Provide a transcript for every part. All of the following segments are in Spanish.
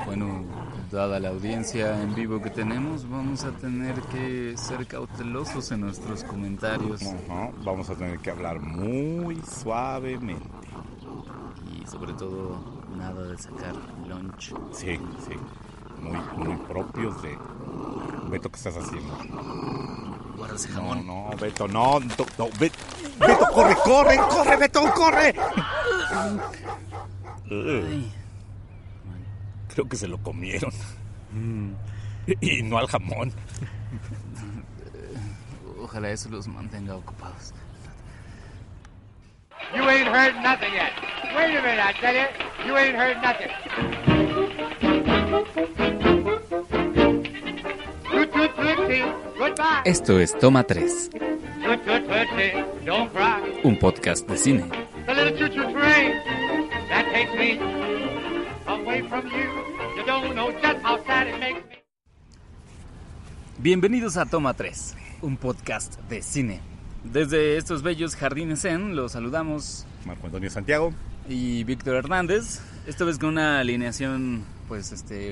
Bueno, dada la audiencia en vivo que tenemos, vamos a tener que ser cautelosos en nuestros comentarios. Ajá, vamos a tener que hablar muy suavemente. Y sobre todo, nada de sacar lunch. Sí. Muy propios de... Beto, ¿qué estás haciendo? Guarda ese jamón. No, Beto, no, Beto, corre, Beto, corre. Ay, Creo que se lo comieron. Y no al jamón. ojalá eso los mantenga ocupados. You ain't heard nothing yet. Wait a minute, I tell you, you ain't heard nothing. Toot, toot, toot, goodbye. Esto es Toma 3, Toot, toot, toot, don't cry. un podcast de cine. The little choo-choo train that takes me away from you. You don't know just how sad it makes me. Bienvenidos a Toma 3, un podcast de cine. Desde estos bellos jardines Zen los saludamos Marco Antonio Santiago. y Víctor Hernández, esta vez con una alineación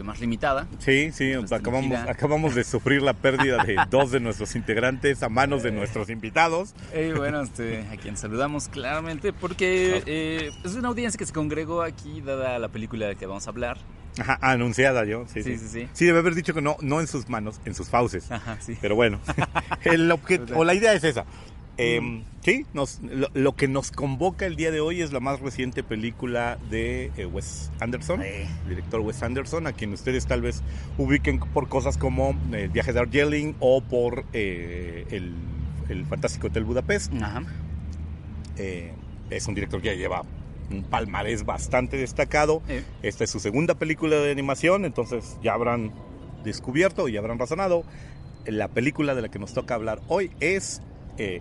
más limitada. Sí, Restringida. acabamos de sufrir la pérdida de 2 de nuestros integrantes a manos de nuestros invitados. A quien saludamos claramente porque es una audiencia que se congregó aquí dada la película de que vamos a hablar. Ajá, anunciada yo. Sí. Sí, debe haber dicho que no en sus manos, en sus fauces. Ajá, sí. Pero bueno, la idea es esa. Sí, lo que nos convoca el día de hoy es la más reciente película de Wes Anderson, el director Wes Anderson, a quien ustedes tal vez ubiquen por cosas como El viaje de Darjeeling o por el fantástico Hotel Budapest. Ajá. Es un director que ya lleva un palmarés bastante destacado. Esta es su segunda película de animación, entonces ya habrán descubierto y ya habrán razonado. La película de la que nos toca hablar hoy es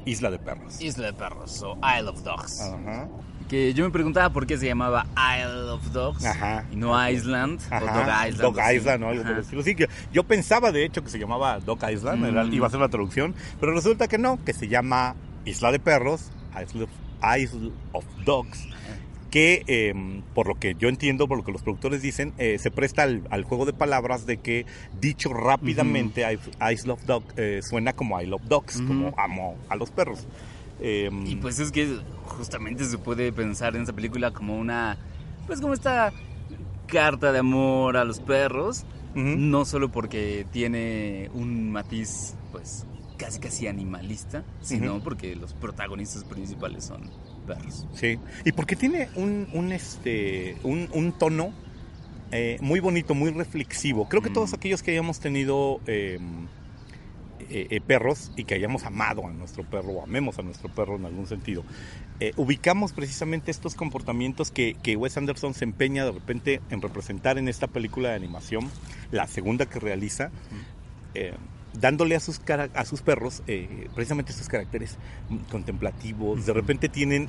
Isla de Perros. Isla de Perros o Isle of Dogs. Ajá. Que yo me preguntaba por qué se llamaba Isle of Dogs. Ajá. Y no Island o Dog Island. Dog así. Island o algo por el estilo. Sí, que yo pensaba de hecho que se llamaba Dog Island, iba a ser la traducción, pero resulta que no, que se llama Isla de Perros, Isle of Dogs, que por lo que yo entiendo, por lo que los productores dicen, se presta al juego de palabras de que dicho rápidamente Isle of Dogs suena como I love dogs, como amo a los perros. Y pues es que justamente se puede pensar en esa película como como esta carta de amor a los perros, no solo porque tiene un matiz pues casi animalista, sino porque los protagonistas principales son perros. Sí, y porque tiene un tono muy bonito, muy reflexivo. Creo que todos aquellos que hayamos tenido perros y que hayamos amado a nuestro perro o amemos a nuestro perro en algún sentido, ubicamos precisamente estos comportamientos que Wes Anderson se empeña de repente en representar en esta película de animación, la segunda que realiza, dándole a sus perros precisamente estos caracteres contemplativos. De repente tienen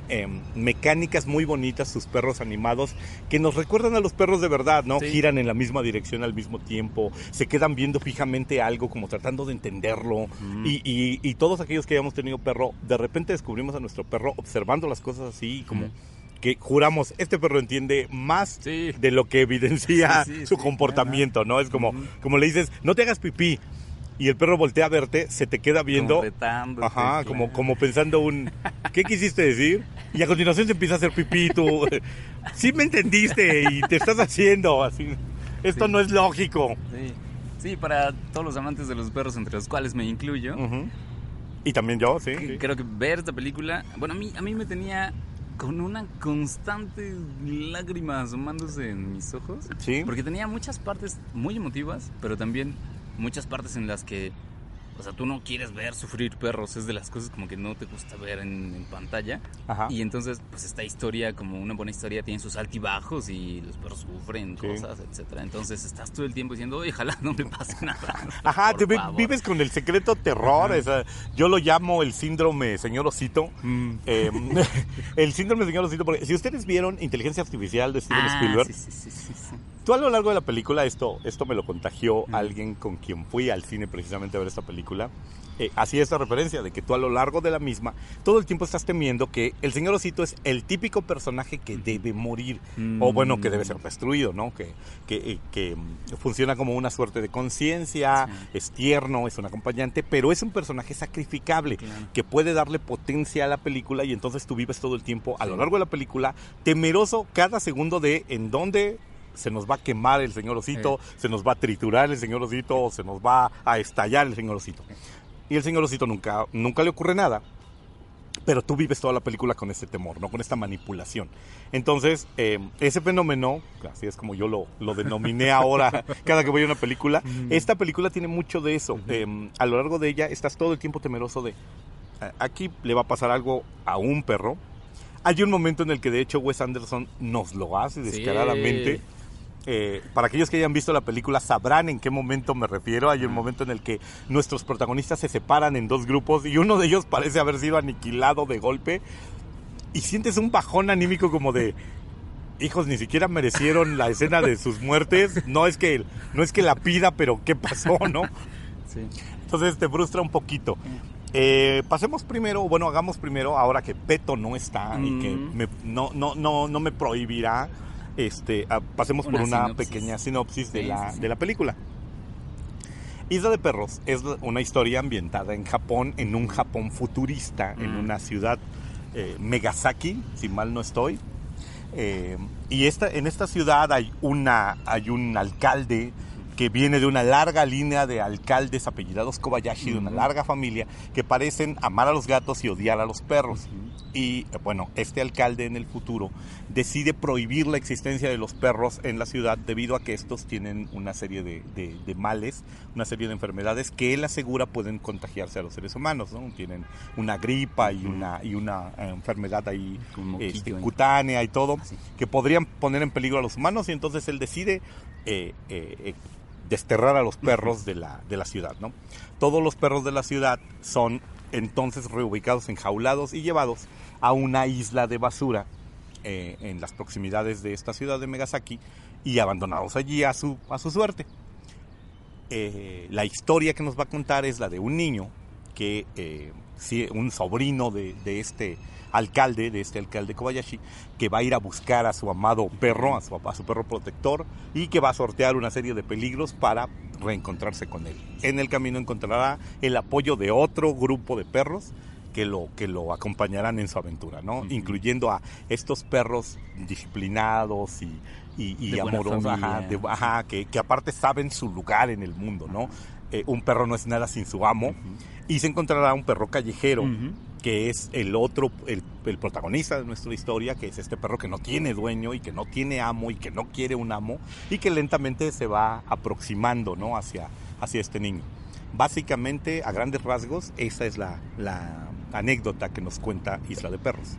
mecánicas muy bonitas sus perros animados que nos recuerdan a los perros de verdad, ¿no? Sí. Giran en la misma dirección al mismo tiempo, se quedan viendo fijamente algo como tratando de entenderlo. Y todos aquellos que hayamos tenido perro, de repente descubrimos a nuestro perro observando las cosas así como... que juramos, este perro entiende más de lo que evidencia su comportamiento, ¿no? Es como le dices, no te hagas pipí, y el perro voltea a verte, se te queda viendo, como retándote, como pensando ¿qué quisiste decir? Y a continuación se empieza a hacer pipí, tú, sí me entendiste y te estás haciendo así, esto no es lógico. Sí, para todos los amantes de los perros, entre los cuales me incluyo. Y también yo, sí. Creo que ver esta película, bueno, a mí me tenía con una constante lágrima asomándose en mis ojos. Sí. Porque tenía muchas partes muy emotivas, pero también muchas partes en las que, o sea, tú no quieres ver sufrir perros, es de las cosas como que no te gusta ver en pantalla. Ajá. Y entonces, pues esta historia, como una buena historia, tiene sus altibajos y los perros sufren cosas, etcétera. Entonces estás todo el tiempo diciendo, ojalá no me pase nada. Ajá, te vives con el secreto terror. Yo lo llamo el síndrome señor Osito. El síndrome señor Osito, porque si ustedes vieron Inteligencia Artificial de Steven Spielberg, sí. Tú a lo largo de la película, esto me lo contagió alguien con quien fui al cine precisamente a ver esta película, hacía esta referencia de que tú a lo largo de la misma, todo el tiempo estás temiendo que el señor Osito es el típico personaje que debe morir, o bueno, que debe ser destruido, ¿no? Que funciona como una suerte de conciencia, es tierno, es un acompañante, pero es un personaje sacrificable, que puede darle potencia a la película, y entonces tú vives todo el tiempo a lo largo de la película temeroso cada segundo de en dónde se nos va a quemar el señor Osito, se nos va a triturar el señor Osito, o se nos va a estallar el señor Osito. Y el señor Osito nunca le ocurre nada, pero tú vives toda la película con ese temor, ¿no? Con esta manipulación. Entonces, ese fenómeno, así es como yo lo denominé ahora cada que voy a una película, esta película tiene mucho de eso. A lo largo de ella estás todo el tiempo temeroso de, aquí le va a pasar algo a un perro. Hay un momento en el que de hecho Wes Anderson nos lo hace descaradamente. Para aquellos que hayan visto la película sabrán en qué momento me refiero. Hay un momento en el que nuestros protagonistas se separan en dos grupos y uno de ellos parece haber sido aniquilado de golpe y sientes un bajón anímico como de, hijos, ni siquiera merecieron la escena de sus muertes. No es que la pida, pero ¿qué pasó, no? Sí. Entonces te frustra un poquito. Hagamos primero, ahora que Peto no está y que no me prohibirá, pasemos por una pequeña sinopsis de la película. Isla de Perros es una historia ambientada en Japón, en un Japón futurista, en una ciudad, Megasaki, si mal no estoy. Y en esta ciudad hay un alcalde que viene de una larga línea de alcaldes apellidados Kobayashi, de una larga familia, que parecen amar a los gatos y odiar a los perros. Y bueno, este alcalde en el futuro decide prohibir la existencia de los perros en la ciudad debido a que estos tienen una serie de males, una serie de enfermedades que él asegura pueden contagiarse a los seres humanos, ¿no? Tienen una gripa y una enfermedad ahí cutánea y todo, que podrían poner en peligro a los humanos, y entonces él decide desterrar a los perros de la ciudad, ¿no? Todos los perros de la ciudad son entonces reubicados, enjaulados y llevados a una isla de basura en las proximidades de esta ciudad de Megasaki y abandonados allí a su suerte. La historia que nos va a contar es la de un niño un sobrino de este alcalde Kobayashi, que va a ir a buscar a su amado perro, a su perro protector, y que va a sortear una serie de peligros para reencontrarse con él. En el camino encontrará el apoyo de otro grupo de perros que lo acompañarán en su aventura, ¿no? Incluyendo a estos perros disciplinados y amorosos, que aparte saben su lugar en el mundo, ¿no? Un perro no es nada sin su amo, y se encontrará un perro callejero, que es el protagonista de nuestra historia, que es este perro que no tiene dueño y que no tiene amo y que no quiere un amo, y que lentamente se va aproximando, ¿no? hacia este niño. Básicamente, a grandes rasgos, esa es la anécdota que nos cuenta Isla de Perros.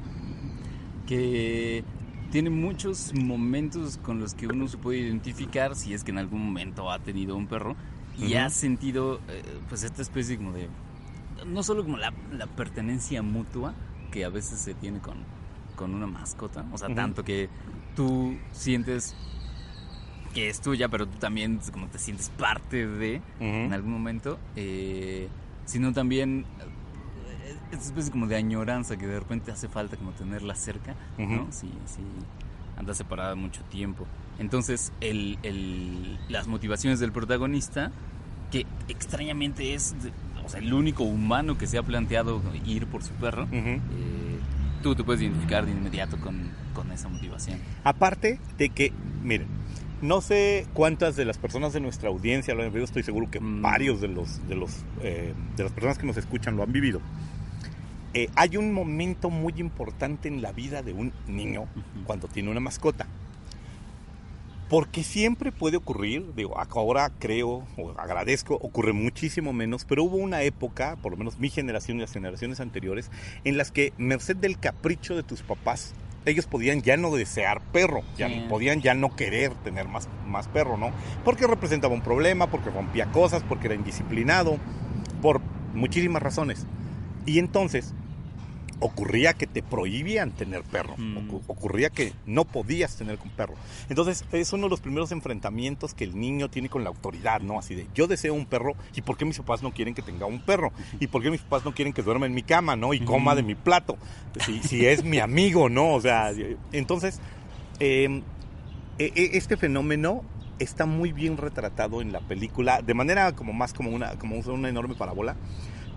Que tiene muchos momentos con los que uno se puede identificar si es que en algún momento ha tenido un perro y ha sentido pues esta especie como de, no solo como la pertenencia mutua que a veces se tiene con una mascota, o sea, tanto que tú sientes que es tuya, pero tú también como te sientes parte de en algún momento, sino también esta especie como de añoranza que de repente hace falta como tenerla cerca, ¿no? Si andas separada mucho tiempo. Entonces las motivaciones del protagonista, que extrañamente es el único humano que se ha planteado ir por su perro, tú te puedes identificar de inmediato con esa motivación. Aparte de que, miren, no sé cuántas de las personas de nuestra audiencia lo han vivido, estoy seguro que varios de las personas que nos escuchan lo han vivido. Hay un momento muy importante en la vida de un niño cuando tiene una mascota. Porque siempre puede ocurrir, ahora creo o agradezco, ocurre muchísimo menos, pero hubo una época, por lo menos mi generación y las generaciones anteriores, en las que, merced del capricho de tus papás, ellos podían ya no desear perro, podían ya no querer tener más perro, ¿no? Porque representaba un problema, porque rompía cosas, porque era indisciplinado, por muchísimas razones. Y entonces, ocurría que te prohibían tener perro, ocurría que no podías tener un perro. Entonces es uno de los primeros enfrentamientos que el niño tiene con la autoridad, ¿no? Así de, yo deseo un perro, ¿y por qué mis papás no quieren que tenga un perro? ¿Y por qué mis papás no quieren que duerma en mi cama, ¿no? Y coma de mi plato, si es mi amigo, ¿no? O sea, entonces este fenómeno está muy bien retratado en la película, de manera como una enorme parábola,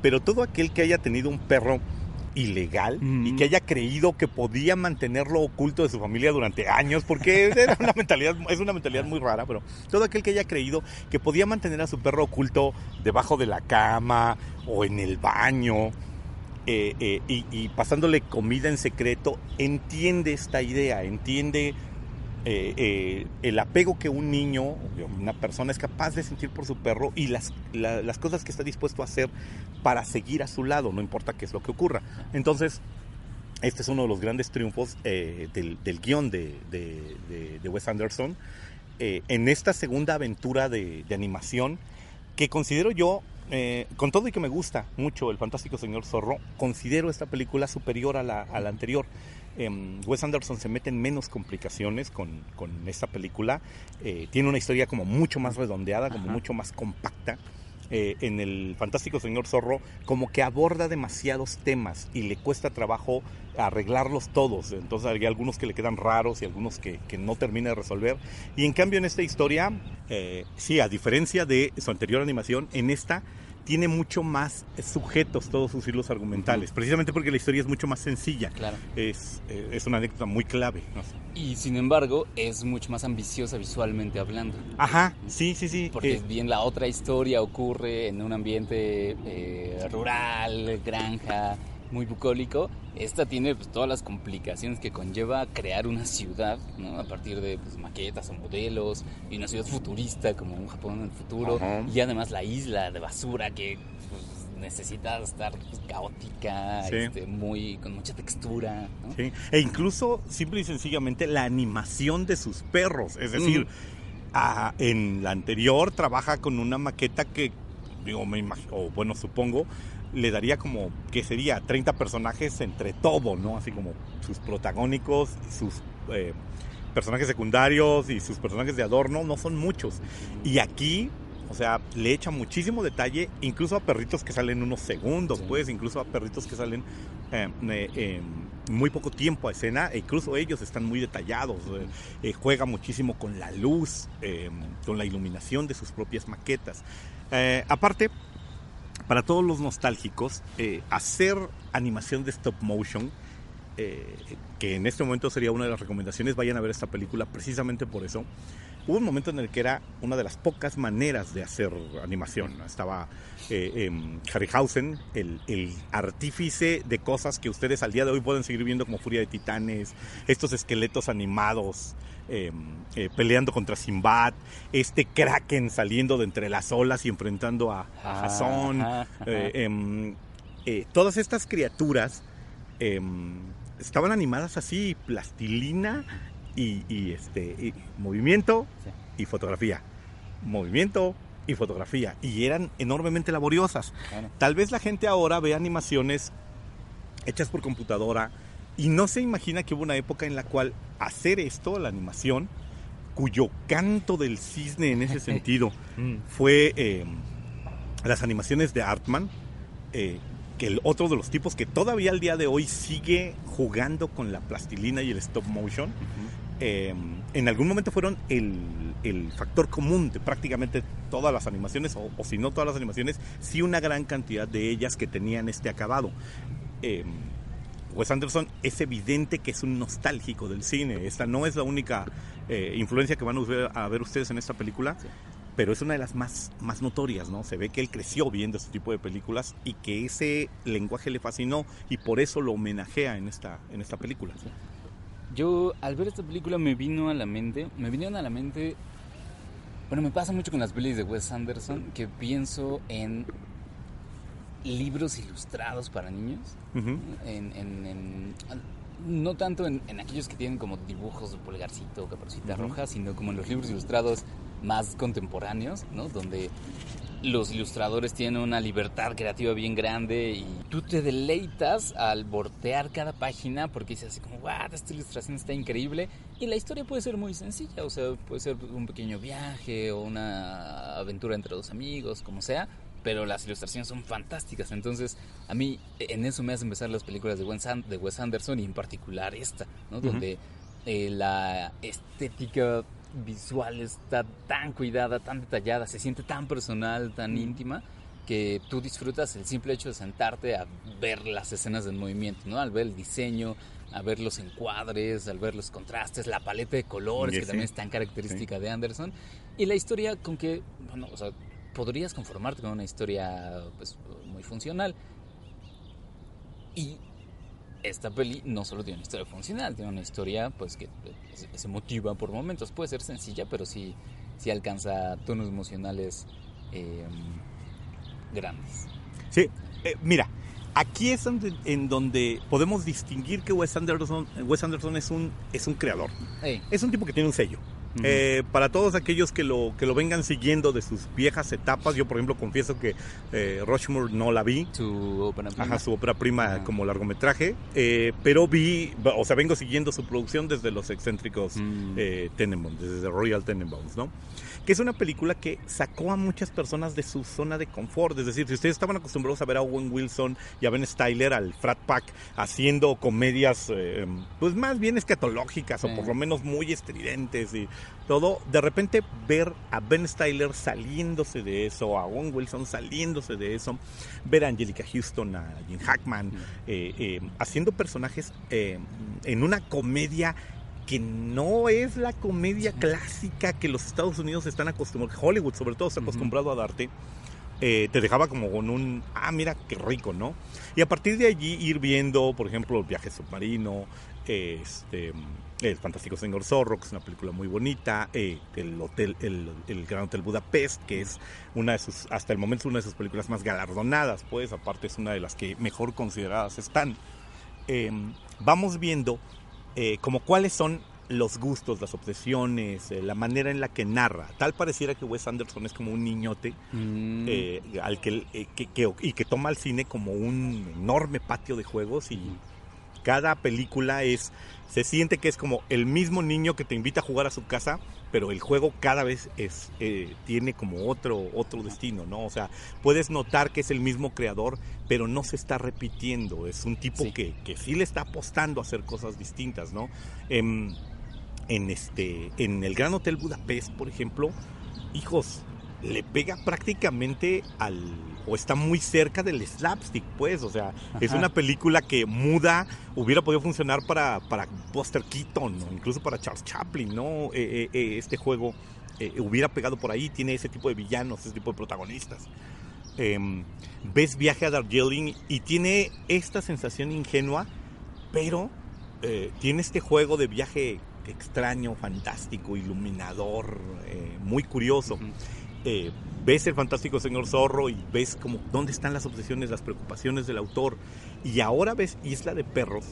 pero todo aquel que haya tenido un perro ilegal y que haya creído que podía mantenerlo oculto de su familia durante años, porque es una mentalidad muy rara, pero todo aquel que haya creído que podía mantener a su perro oculto debajo de la cama o en el baño y pasándole comida en secreto, entiende esta idea, entiende el apego que un niño, una persona es capaz de sentir por su perro y las cosas que está dispuesto a hacer para seguir a su lado, no importa qué es lo que ocurra. Entonces, este es uno de los grandes triunfos del guión de Wes Anderson en esta segunda aventura de animación que considero yo, con todo y que me gusta mucho El Fantástico Señor Zorro, considero esta película superior a la anterior. Wes Anderson se mete en menos complicaciones con esta película. Tiene una historia como mucho más redondeada, como mucho más compacta. En El Fantástico Señor Zorro como que aborda demasiados temas y le cuesta trabajo arreglarlos todos. Entonces hay algunos que le quedan raros y algunos que no termina de resolver. Y en cambio en esta historia, sí, a diferencia de su anterior animación, en esta tiene mucho más sujetos todos sus hilos argumentales, precisamente porque la historia es mucho más sencilla. Claro. Es una anécdota muy clave, ¿no? Y sin embargo, es mucho más ambiciosa visualmente hablando. Ajá, sí. Porque bien la otra historia ocurre en un ambiente rural, granja, muy bucólico. Esta tiene pues todas las complicaciones que conlleva crear una ciudad, ¿no? A partir de pues, maquetas o modelos, y una ciudad futurista como un Japón en el futuro. Ajá. Y además la isla de basura que pues, necesita estar pues, caótica, sí. Con mucha textura, ¿no? Sí. E incluso, simple y sencillamente, la animación de sus perros. Es decir, en la anterior trabaja con una maqueta que, digo, me imagino, o bueno, supongo, le daría como, ¿qué sería? 30 personajes entre todo, ¿no? Así como sus protagónicos, sus personajes secundarios y sus personajes de adorno, no son muchos. Y aquí, o sea, le echa muchísimo detalle, incluso a perritos que salen unos segundos, sí. Pues, incluso a perritos que salen muy poco tiempo a escena, e incluso ellos están muy detallados. Juega muchísimo con la luz, con la iluminación de sus propias maquetas. Aparte, para todos los nostálgicos, hacer animación de stop motion, que en este momento sería una de las recomendaciones, vayan a ver esta película precisamente por eso. Hubo un momento en el que era una de las pocas maneras de hacer animación. Estaba Harryhausen, el artífice de cosas que ustedes al día de hoy pueden seguir viendo como Furia de Titanes, estos esqueletos animados peleando contra Sinbad, este Kraken saliendo de entre las olas y enfrentando a Jason. Todas estas criaturas estaban animadas así, plastilina y movimiento, sí. Y fotografía, movimiento y fotografía, y eran enormemente laboriosas. Claro. Tal vez la gente ahora ve animaciones hechas por computadora y no se imagina que hubo una época en la cual hacer esto, la animación, cuyo canto del cisne en ese sentido fue las animaciones de Artman, que el otro de los tipos que todavía al día de hoy sigue jugando con la plastilina y el stop motion. En algún momento fueron el factor común de prácticamente todas las animaciones, o si no todas las animaciones, sí una gran cantidad de ellas que tenían este acabado. Wes Anderson es evidente que es un nostálgico del cine. Esta no es la única influencia que van a ver ustedes en esta película, sí. Pero es una de las más notorias, ¿no? Se ve que él creció viendo este tipo de películas y que ese lenguaje le fascinó y por eso lo homenajea en esta película. Sí. Yo, al ver esta película, me vinieron a la mente, bueno, me pasa mucho con las pelis de Wes Anderson, que pienso en libros ilustrados para niños, no tanto en aquellos que tienen como dibujos de Pulgarcito o Caperucita Roja, sino como en los libros ilustrados más contemporáneos, ¿no? Donde los ilustradores tienen una libertad creativa bien grande y tú te deleitas al voltear cada página porque dices así como, wow, esta ilustración está increíble, y la historia puede ser muy sencilla, o sea, puede ser un pequeño viaje o una aventura entre dos amigos, como sea, pero las ilustraciones son fantásticas. Entonces a mí en eso me hacen empezar las películas de Wes Anderson, y en particular esta, ¿no? Donde la estética visual está tan cuidada, tan detallada, se siente tan personal, tan íntima, que tú disfrutas el simple hecho de sentarte a ver las escenas en movimiento, ¿no? Al ver el diseño, a ver los encuadres, al ver los contrastes, la paleta de colores, que también es tan característica de Anderson, y la historia con que, bueno, o sea, podrías conformarte con una historia pues muy funcional. Y esta peli no solo tiene una historia funcional, tiene una historia pues que es emotiva por momentos. Puede ser sencilla, pero sí alcanza tonos emocionales grandes. Sí, mira, aquí es en donde podemos distinguir que Wes Anderson es un creador. Hey. Es un tipo que tiene un sello. Para todos aquellos que lo vengan siguiendo de sus viejas etapas, yo por ejemplo confieso que Rushmore no la vi. Su ópera prima. Su ópera prima como largometraje, pero vengo siguiendo su producción desde los excéntricos Tenenbaums, desde Royal Tenenbaums, ¿no? Que es una película que sacó a muchas personas de su zona de confort. Es decir, si ustedes estaban acostumbrados a ver a Owen Wilson y a Ben Stiller, al Frat Pack, haciendo comedias pues más bien escatológicas, o por lo menos muy estridentes y todo, de repente ver a Ben Stiller saliéndose de eso, a Owen Wilson saliéndose de eso, ver a Angelica Houston, a Gene Hackman haciendo personajes en una comedia que no es la comedia clásica que los Estados Unidos están acostumbrados, Hollywood sobre todo está acostumbrado a darte, te dejaba como con un, mira qué rico, ¿no? Y a partir de allí ir viendo, por ejemplo, El viaje submarino, El fantástico señor Zorro, que es una película muy bonita, el Gran Hotel Budapest, que es hasta el momento es una de sus películas más galardonadas, pues aparte es una de las que mejor consideradas están. Vamos viendo como cuáles son los gustos, las obsesiones, la manera en la que narra. Tal pareciera que Wes Anderson es como un niñote al que toma el cine como un enorme patio de juegos, y cada película se siente que es como el mismo niño que te invita a jugar a su casa, pero el juego cada vez tiene como otro destino, ¿no? O sea, puedes notar que es el mismo creador, pero no se está repitiendo. Es un tipo que sí le está apostando a hacer cosas distintas, ¿no? En el Gran Hotel Budapest, por ejemplo, hijos, le pega prácticamente o está muy cerca del slapstick, pues, o sea, es una película que hubiera podido funcionar para Buster Keaton, o incluso para Charles Chaplin, ¿no? Este juego hubiera pegado por ahí, tiene ese tipo de villanos, ese tipo de protagonistas. Ves Viaje a Darjeeling y tiene esta sensación ingenua, pero tiene este juego de viaje extraño, fantástico, iluminador, muy curioso. Ves El fantástico señor Zorro y ves como dónde están las obsesiones, las preocupaciones del autor, y ahora ves Isla de Perros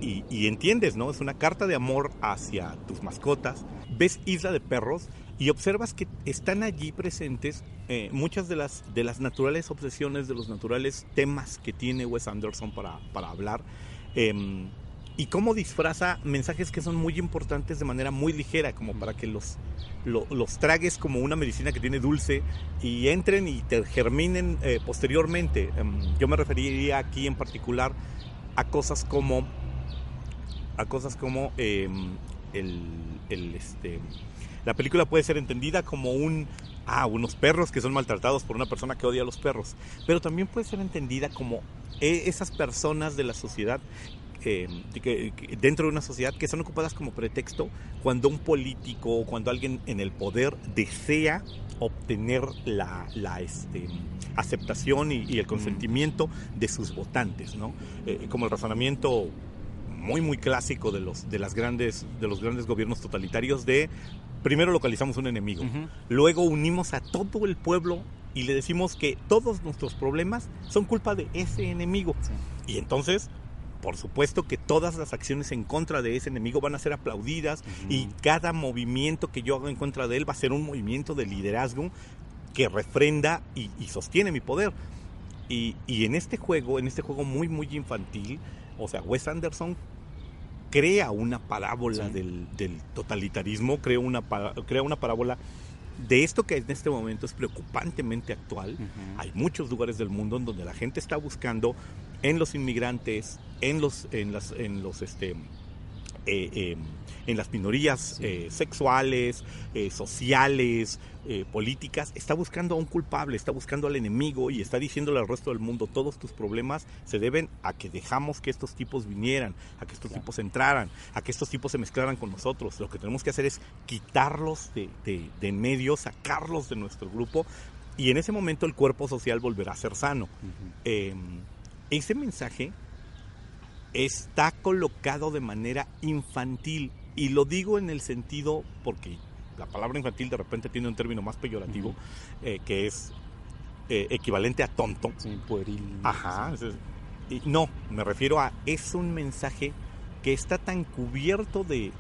y entiendes, ¿no? Es una carta de amor hacia tus mascotas. Ves Isla de Perros y observas que están allí presentes muchas de las naturales obsesiones, de los naturales temas que tiene Wes Anderson para hablar, y cómo disfraza mensajes que son muy importantes de manera muy ligera, como para que los tragues como una medicina que tiene dulce y entren y te germinen posteriormente. Yo me referiría aquí en particular a cosas como la película puede ser entendida como unos perros que son maltratados por una persona que odia a los perros, pero también puede ser entendida como esas personas de la sociedad, dentro de una sociedad, que son ocupadas como pretexto cuando un político o cuando alguien en el poder desea obtener la aceptación y el consentimiento de sus votantes, ¿no? Como el razonamiento muy muy clásico de los grandes gobiernos totalitarios de primero localizamos un enemigo, luego unimos a todo el pueblo y le decimos que todos nuestros problemas son culpa de ese enemigo, y entonces por supuesto que todas las acciones en contra de ese enemigo van a ser aplaudidas, y cada movimiento que yo haga en contra de él va a ser un movimiento de liderazgo que refrenda y sostiene mi poder. Y en este juego muy, muy infantil, o sea, Wes Anderson crea una parábola del totalitarismo, crea una parábola de esto que en este momento es preocupantemente actual. Hay muchos lugares del mundo en donde la gente está buscando en los inmigrantes, en las minorías sexuales, sociales, políticas, está buscando a un culpable, está buscando al enemigo y está diciéndole al resto del mundo: todos tus problemas se deben a que dejamos que estos tipos vinieran, a que estos tipos entraran, a que estos tipos se mezclaran con nosotros. Lo que tenemos que hacer es quitarlos de en medio, sacarlos de nuestro grupo, y en ese momento el cuerpo social volverá a ser sano. Ese mensaje está colocado de manera infantil, y lo digo en el sentido porque la palabra infantil de repente tiene un término más peyorativo, que es equivalente a tonto. Sí, pueril. Ajá. No, me refiero a, es un mensaje que está tan cubierto de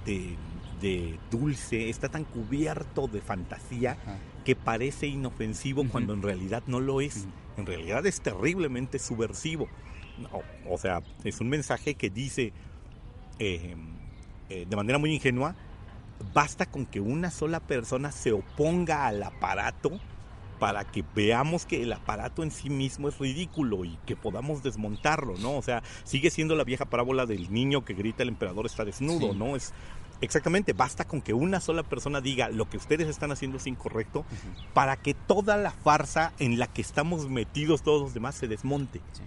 dulce, está tan cubierto de fantasía, que parece inofensivo cuando en realidad no lo es. En realidad es terriblemente subversivo. No, o sea, es un mensaje que dice de manera muy ingenua: basta con que una sola persona se oponga al aparato para que veamos que el aparato en sí mismo es ridículo y que podamos desmontarlo, ¿no? O sea, sigue siendo la vieja parábola del niño que grita: el emperador está desnudo, sí. ¿No? Es exactamente, basta con que una sola persona diga: lo que ustedes están haciendo es incorrecto, para que toda la farsa en la que estamos metidos todos los demás se desmonte. Sí.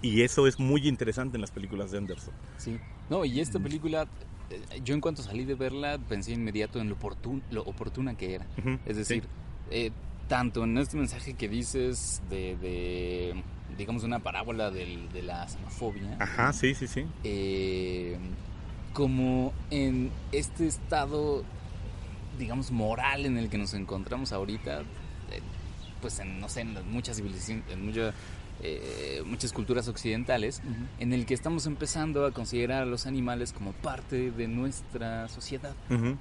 Y eso es muy interesante en las películas de Anderson. Sí. No, y esta película, yo en cuanto salí de verla, pensé inmediato en lo oportuna que era. Es decir, tanto en este mensaje que dices de digamos, una parábola de la xenofobia. Ajá, sí. Como en este estado, digamos, moral en el que nos encontramos ahorita, pues en muchas civilizaciones, muchas culturas occidentales, en el que estamos empezando a considerar a los animales como parte de nuestra sociedad, ¿no?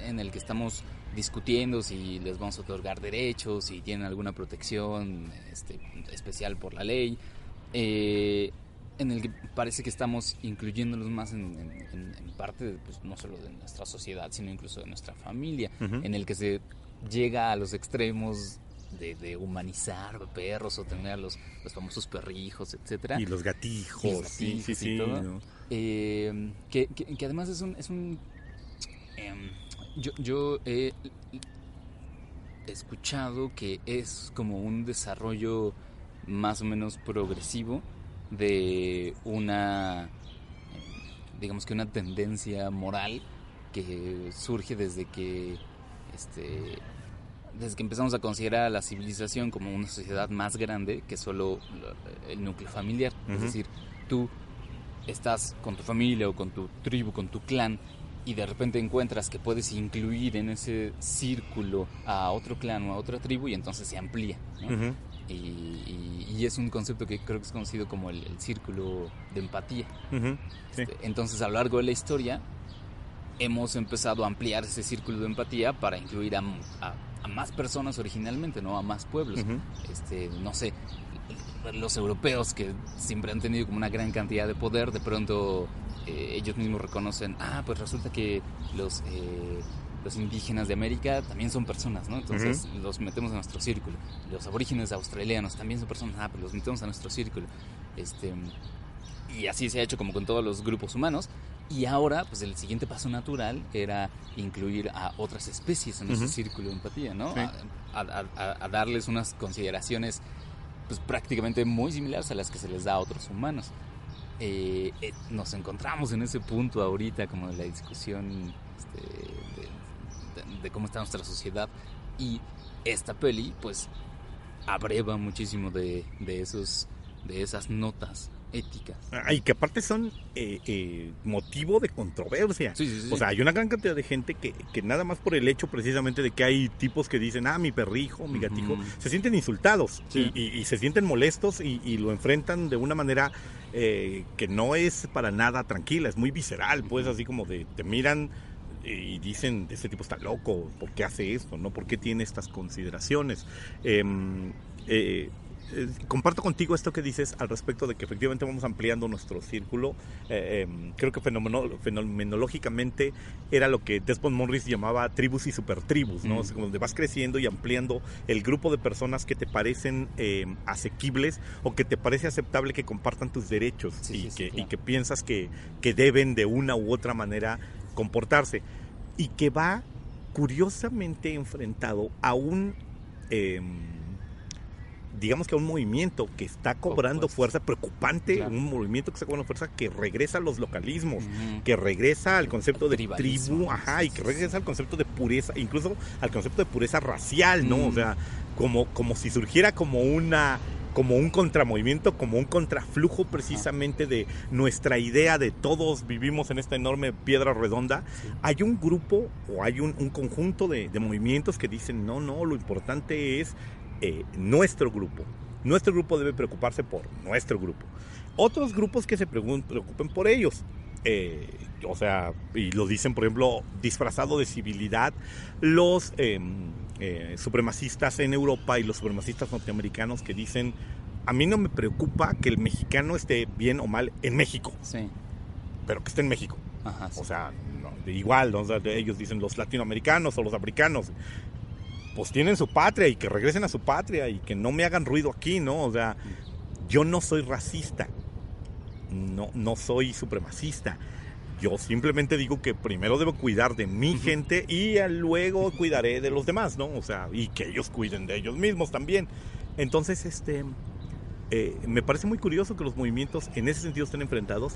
En el que estamos discutiendo si les vamos a otorgar derechos, si tienen alguna protección especial por la ley, en el que parece que estamos incluyéndolos más en parte, pues, no solo de nuestra sociedad, sino incluso de nuestra familia, en el que se llega a los extremos de humanizar perros o tener los famosos perrijos, etcétera, y los gatijos, sí, y todo, ¿no? Que además es un yo he escuchado que es como un desarrollo más o menos progresivo de una, digamos que una tendencia moral que surge desde que empezamos a considerar a la civilización como una sociedad más grande que solo el núcleo familiar. Es decir, tú estás con tu familia o con tu tribu, con tu clan, y de repente encuentras que puedes incluir en ese círculo a otro clan o a otra tribu, y entonces se amplía, ¿no? Y es un concepto que creo que es conocido como el círculo de empatía. Sí. Entonces, a lo largo de la historia hemos empezado a ampliar ese círculo de empatía para incluir a más personas originalmente, ¿no? A más pueblos. No sé, los europeos, que siempre han tenido como una gran cantidad de poder, de pronto ellos mismos reconocen: pues resulta que los indígenas de América también son personas, ¿no? Entonces los metemos en nuestro círculo. Los aborígenes australianos también son personas, pues los metemos en nuestro círculo. Y así se ha hecho como con todos los grupos humanos. Y ahora, pues el siguiente paso natural era incluir a otras especies en ese círculo de empatía, ¿no? Sí. A darles unas consideraciones, pues prácticamente muy similares a las que se les da a otros humanos. Nos encontramos en ese punto ahorita, como de la discusión de cómo está nuestra sociedad, y esta peli pues abreva muchísimo de esas notas éticas. Y que aparte son motivo de controversia. Sí. O sea, hay una gran cantidad de gente que nada más por el hecho precisamente de que hay tipos que dicen: mi perrijo, mi gatijo, se sienten insultados, sí. y se sienten molestos y lo enfrentan de una manera que no es para nada tranquila, es muy visceral, pues, así como te miran y dicen, este tipo está loco, ¿por qué hace esto? ¿No? ¿Por qué tiene estas consideraciones? Comparto contigo esto que dices al respecto de que efectivamente vamos ampliando nuestro círculo. Creo que fenomenológicamente era lo que Desmond Morris llamaba tribus y supertribus, ¿no? O sea, donde vas creciendo y ampliando el grupo de personas que te parecen asequibles o que te parece aceptable que compartan tus derechos y que piensas que deben de una u otra manera comportarse, y que va curiosamente enfrentado a un digamos que a un movimiento que está cobrando fuerza preocupante, claro. Un movimiento que está cobrando fuerza, que regresa a los localismos, que regresa al concepto de tribu, y que regresa al concepto de pureza, incluso al concepto de pureza racial, ¿no? O sea, como si surgiera como un contramovimiento, como un contraflujo precisamente de nuestra idea de todos vivimos en esta enorme piedra redonda. Hay un grupo o hay un conjunto de movimientos que dicen, no, lo importante es nuestro grupo. Nuestro grupo debe preocuparse por nuestro grupo. Otros grupos que se preocupen por ellos. O sea, y lo dicen, por ejemplo, disfrazado de civilidad, los supremacistas en Europa y los supremacistas norteamericanos que dicen, a mí no me preocupa que el mexicano esté bien o mal en México, pero que esté en México. O sea, igual, ¿no? O sea, ellos dicen los latinoamericanos o los africanos, pues tienen su patria y que regresen a su patria y que no me hagan ruido aquí, ¿no? O sea, yo no soy racista, no soy supremacista. Yo simplemente digo que primero debo cuidar de mi gente y luego cuidaré de los demás, ¿no? O sea, y que ellos cuiden de ellos mismos también. Entonces, me parece muy curioso que los movimientos en ese sentido estén enfrentados,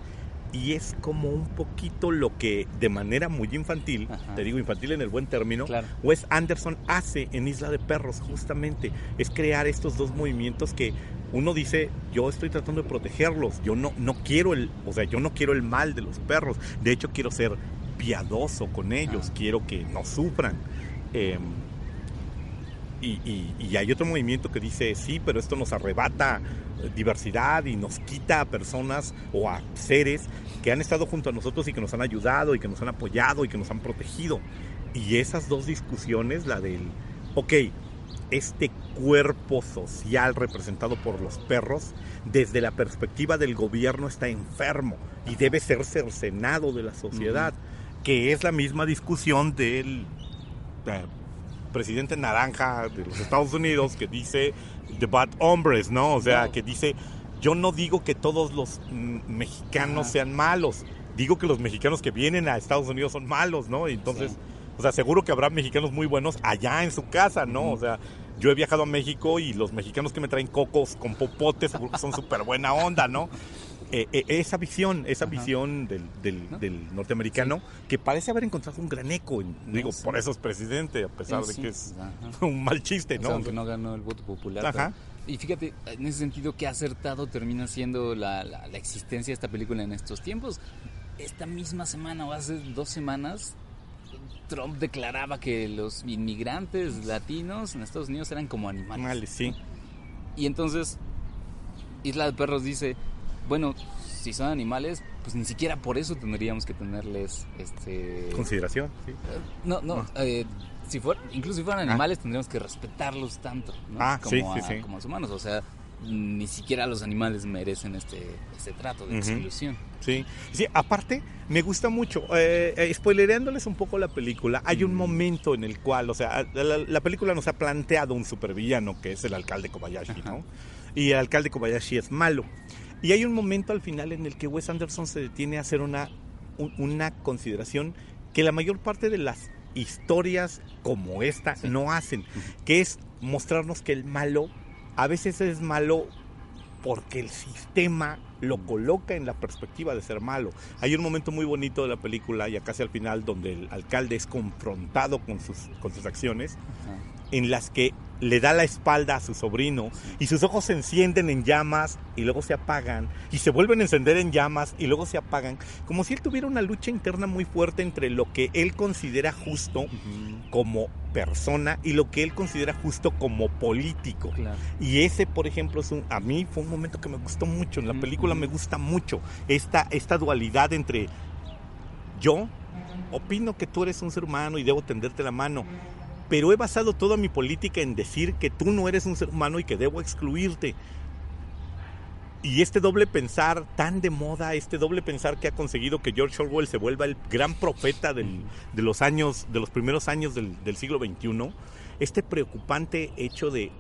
y es como un poquito lo que de manera muy infantil, te digo infantil en el buen término, claro, Wes Anderson hace en Isla de Perros, justamente, es crear estos dos movimientos que uno dice, yo estoy tratando de protegerlos, yo no quiero yo no quiero el mal de los perros, de hecho quiero ser piadoso con ellos, quiero que no sufran. Y hay otro movimiento que dice, sí, pero esto nos arrebata diversidad y nos quita a personas o a seres que han estado junto a nosotros y que nos han ayudado y que nos han apoyado y que nos han protegido. Y esas dos discusiones, la del, este cuerpo social representado por los perros, desde la perspectiva del gobierno está enfermo y debe ser cercenado de la sociedad, que es la misma discusión del presidente naranja de los Estados Unidos que dice the bad hombres, ¿no? O sea, que dice, yo no digo que todos los mexicanos sean malos, digo que los mexicanos que vienen a Estados Unidos son malos, ¿no? Y entonces, o sea, seguro que habrá mexicanos muy buenos allá en su casa, ¿no? O sea, yo he viajado a México y los mexicanos que me traen cocos con popotes seguro que son súper buena onda, ¿no? Esa visión del norteamericano, que parece haber encontrado un gran eco, digo, por eso es presidente, a pesar de que es un mal chiste, ¿no? Aunque no ganó el voto popular. Y fíjate, en ese sentido, qué acertado termina siendo la existencia de esta película en estos tiempos. Esta misma semana o hace 2 semanas, Trump declaraba que los inmigrantes latinos en Estados Unidos eran como animales. Sí. Y entonces Isla de Perros dice, bueno, si son animales, pues ni siquiera por eso tendríamos que tenerles consideración, sí. Incluso si fueran animales, tendríamos que respetarlos tanto, ¿no? Como los humanos. O sea, ni siquiera los animales merecen este trato de exclusión. Sí, aparte me gusta mucho, spoilereándoles un poco la película, hay un momento en el cual, o sea, la película nos ha planteado un supervillano que es el alcalde Kobayashi, ¿no? Y el alcalde Kobayashi es malo. Y hay un momento al final en el que Wes Anderson se detiene a hacer una consideración que la mayor parte de las historias como esta no hacen, que es mostrarnos que el malo a veces es malo porque el sistema lo coloca en la perspectiva de ser malo. Hay un momento muy bonito de la película, ya casi al final, donde el alcalde es confrontado con sus acciones, en las que le da la espalda a su sobrino y sus ojos se encienden en llamas y luego se apagan y se vuelven a encender en llamas y luego se apagan, como si él tuviera una lucha interna muy fuerte entre lo que él considera justo como persona y lo que él considera justo como político. Y ese, por ejemplo, a mí fue un momento que me gustó mucho en la película. Me gusta mucho esta dualidad entre yo opino que tú eres un ser humano y debo tenderte la mano, pero he basado toda mi política en decir que tú no eres un ser humano y que debo excluirte. Y este doble pensar tan de moda, este doble pensar que ha conseguido que George Orwell se vuelva el gran profeta de los primeros años del siglo XXI, este preocupante hecho de,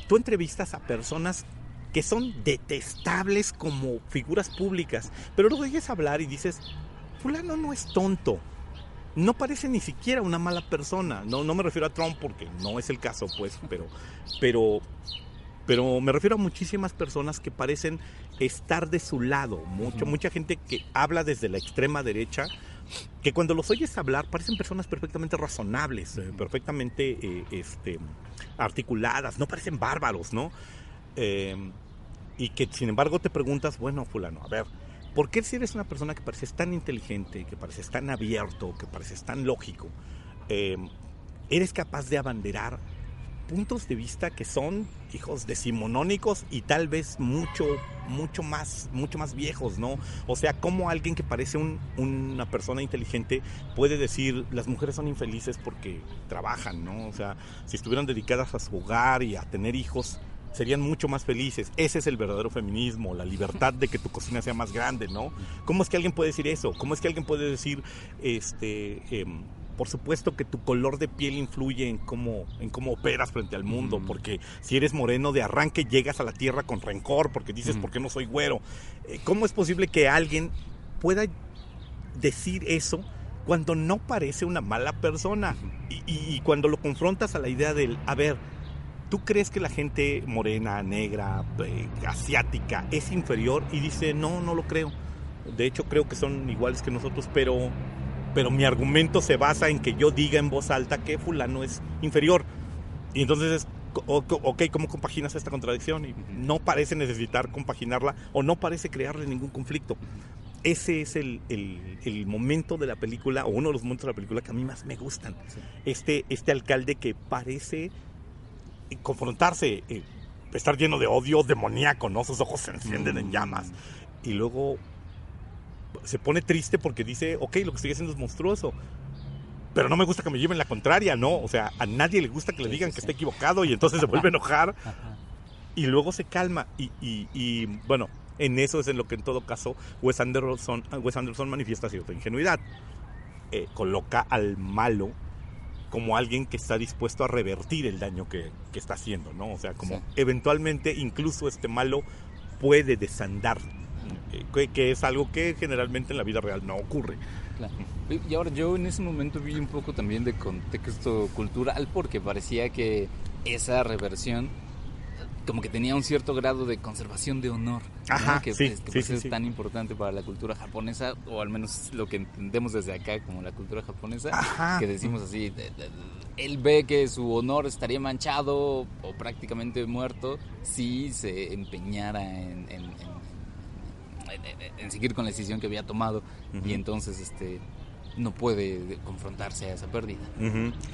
tú entrevistas a personas que son detestables como figuras públicas, pero luego oyes hablar y dices, fulano no es tonto, no parece ni siquiera una mala persona. No me refiero a Trump porque no es el caso, pues, pero me refiero a muchísimas personas que parecen estar de su lado. Mucha gente que habla desde la extrema derecha, que cuando los oyes hablar parecen personas perfectamente razonables, perfectamente articuladas, no parecen bárbaros, ¿no? Y que sin embargo te preguntas, bueno, fulano, a ver, ¿por qué si eres una persona que pareces tan inteligente, que pareces tan abierto, que pareces tan lógico, eres capaz de abanderar puntos de vista que son, hijos, decimonónicos y tal vez mucho más viejos, ¿no? O sea, ¿cómo alguien que parece una persona inteligente puede decir las mujeres son infelices porque trabajan, ¿no? O sea, si estuvieran dedicadas a su hogar y a tener hijos, serían mucho más felices. Ese es el verdadero feminismo, la libertad de que tu cocina sea más grande, ¿no? ¿Cómo es que alguien puede decir eso? ¿Cómo es que alguien puede decir, por supuesto que tu color de piel influye en cómo operas frente al mundo, porque si eres moreno de arranque llegas a la tierra con rencor, porque dices, ¿por qué no soy güero? ¿Cómo es posible que alguien pueda decir eso cuando no parece una mala persona? Y cuando lo confrontas a la idea del, a ver, ¿tú crees que la gente morena, negra, asiática es inferior? Y dice, no lo creo. De hecho, creo que son iguales que nosotros, pero mi argumento se basa en que yo diga en voz alta que fulano es inferior. Y entonces es, ok, ¿cómo compaginas esta contradicción? Y no parece necesitar compaginarla o no parece crearle ningún conflicto. Ese es el momento de la película, o uno de los momentos de la película que a mí más me gustan. Sí. Este alcalde que parece confrontarse, estar lleno de odio demoníaco, ¿no? Sus ojos se encienden en llamas. Y luego se pone triste porque dice, ok, lo que estoy haciendo es monstruoso, pero no me gusta que me lleven la contraria, ¿no? O sea, a nadie le gusta que le digan que está equivocado y entonces se vuelve a enojar. Y luego se calma y bueno, en eso es en lo que en todo caso Wes Anderson manifiesta cierta ingenuidad. Coloca al malo como alguien que está dispuesto a revertir el daño que está haciendo, ¿no? O sea, como eventualmente incluso este malo puede desandar, que es algo que generalmente en la vida real no ocurre. Claro. Y ahora yo en ese momento vi un poco también de contexto cultural, porque parecía que esa reversión como que tenía un cierto grado de conservación de honor, ¿no? Ajá, que es tan importante para la cultura japonesa, o al menos lo que entendemos desde acá como la cultura japonesa. Ajá. Que decimos así, él ve que su honor estaría manchado o prácticamente muerto si se empeñara en seguir con la decisión que había tomado. Y entonces no puede confrontarse a esa pérdida.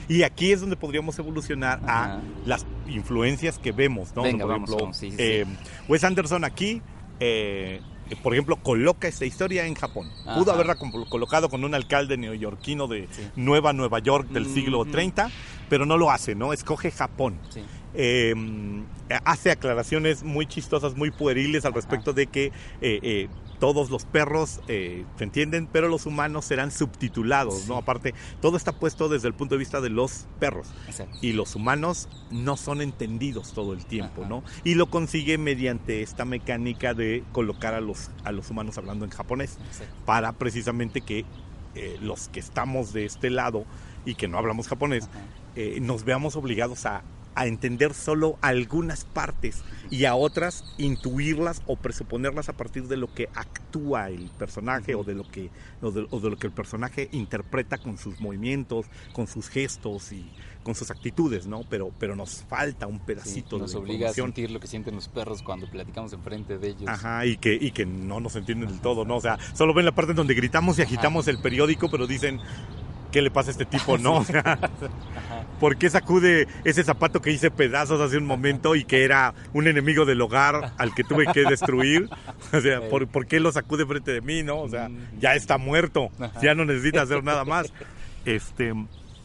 Y aquí es donde podríamos evolucionar a las influencias que vemos, ¿no? Venga, por ejemplo, vamos. Sí. Wes Anderson aquí, por ejemplo, coloca esta historia en Japón. Pudo haberla colocado con un alcalde neoyorquino de Nueva York del siglo 30, pero no lo hace, ¿no? Escoge Japón. Sí. Hace aclaraciones muy chistosas, muy pueriles al respecto de que todos los perros se entienden, pero los humanos serán subtitulados, ¿no? Aparte, todo está puesto desde el punto de vista de los perros. Exacto. Y los humanos no son entendidos todo el tiempo, ¿no? Y lo consigue mediante esta mecánica de colocar a los humanos hablando en japonés. Exacto. Para precisamente que los que estamos de este lado y que no hablamos japonés, nos veamos obligados a entender solo algunas partes y a otras intuirlas o presuponerlas a partir de lo que actúa el personaje o de lo que el personaje interpreta con sus movimientos, con sus gestos y con sus actitudes, ¿no? Pero nos falta un pedacito de información. Nos obliga a sentir lo que sienten los perros cuando platicamos enfrente de ellos. Ajá, y que no nos entienden del todo, ¿no? O sea, solo ven la parte en donde gritamos y agitamos el periódico, pero dicen, ¿qué le pasa a este tipo, no? O sea, ¿por qué sacude ese zapato que hice pedazos hace un momento y que era un enemigo del hogar al que tuve que destruir? O sea, ¿por qué lo sacude frente de mí, no? O sea, ya está muerto, ya no necesita hacer nada más.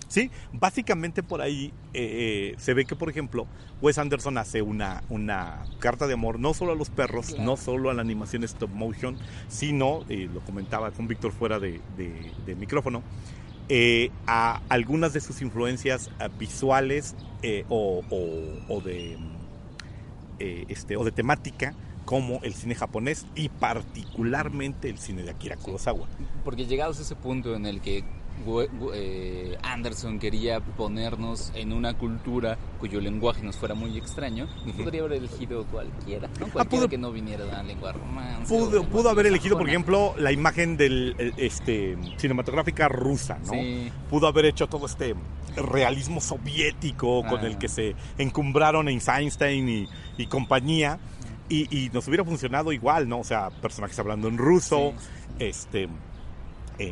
Sí, básicamente por ahí se ve que, por ejemplo, Wes Anderson hace una carta de amor no solo a los perros, claro, no solo a la animación stop motion, sino, lo comentaba con Víctor fuera de micrófono, a algunas de sus influencias visuales o de temática, como el cine japonés y particularmente el cine de Akira Kurosawa. Porque llegados a ese punto en el que Anderson quería ponernos en una cultura cuyo lenguaje nos fuera muy extraño, podría haber elegido cualquiera, ¿no? Cualquiera que no viniera de una lengua romance. Pudo haber elegido, por ejemplo, la imagen del cinematográfica rusa, ¿no? Sí. Pudo haber hecho todo este realismo soviético con el que se encumbraron Einstein y compañía, y nos hubiera funcionado igual, ¿no? O sea, personajes hablando en ruso, sí.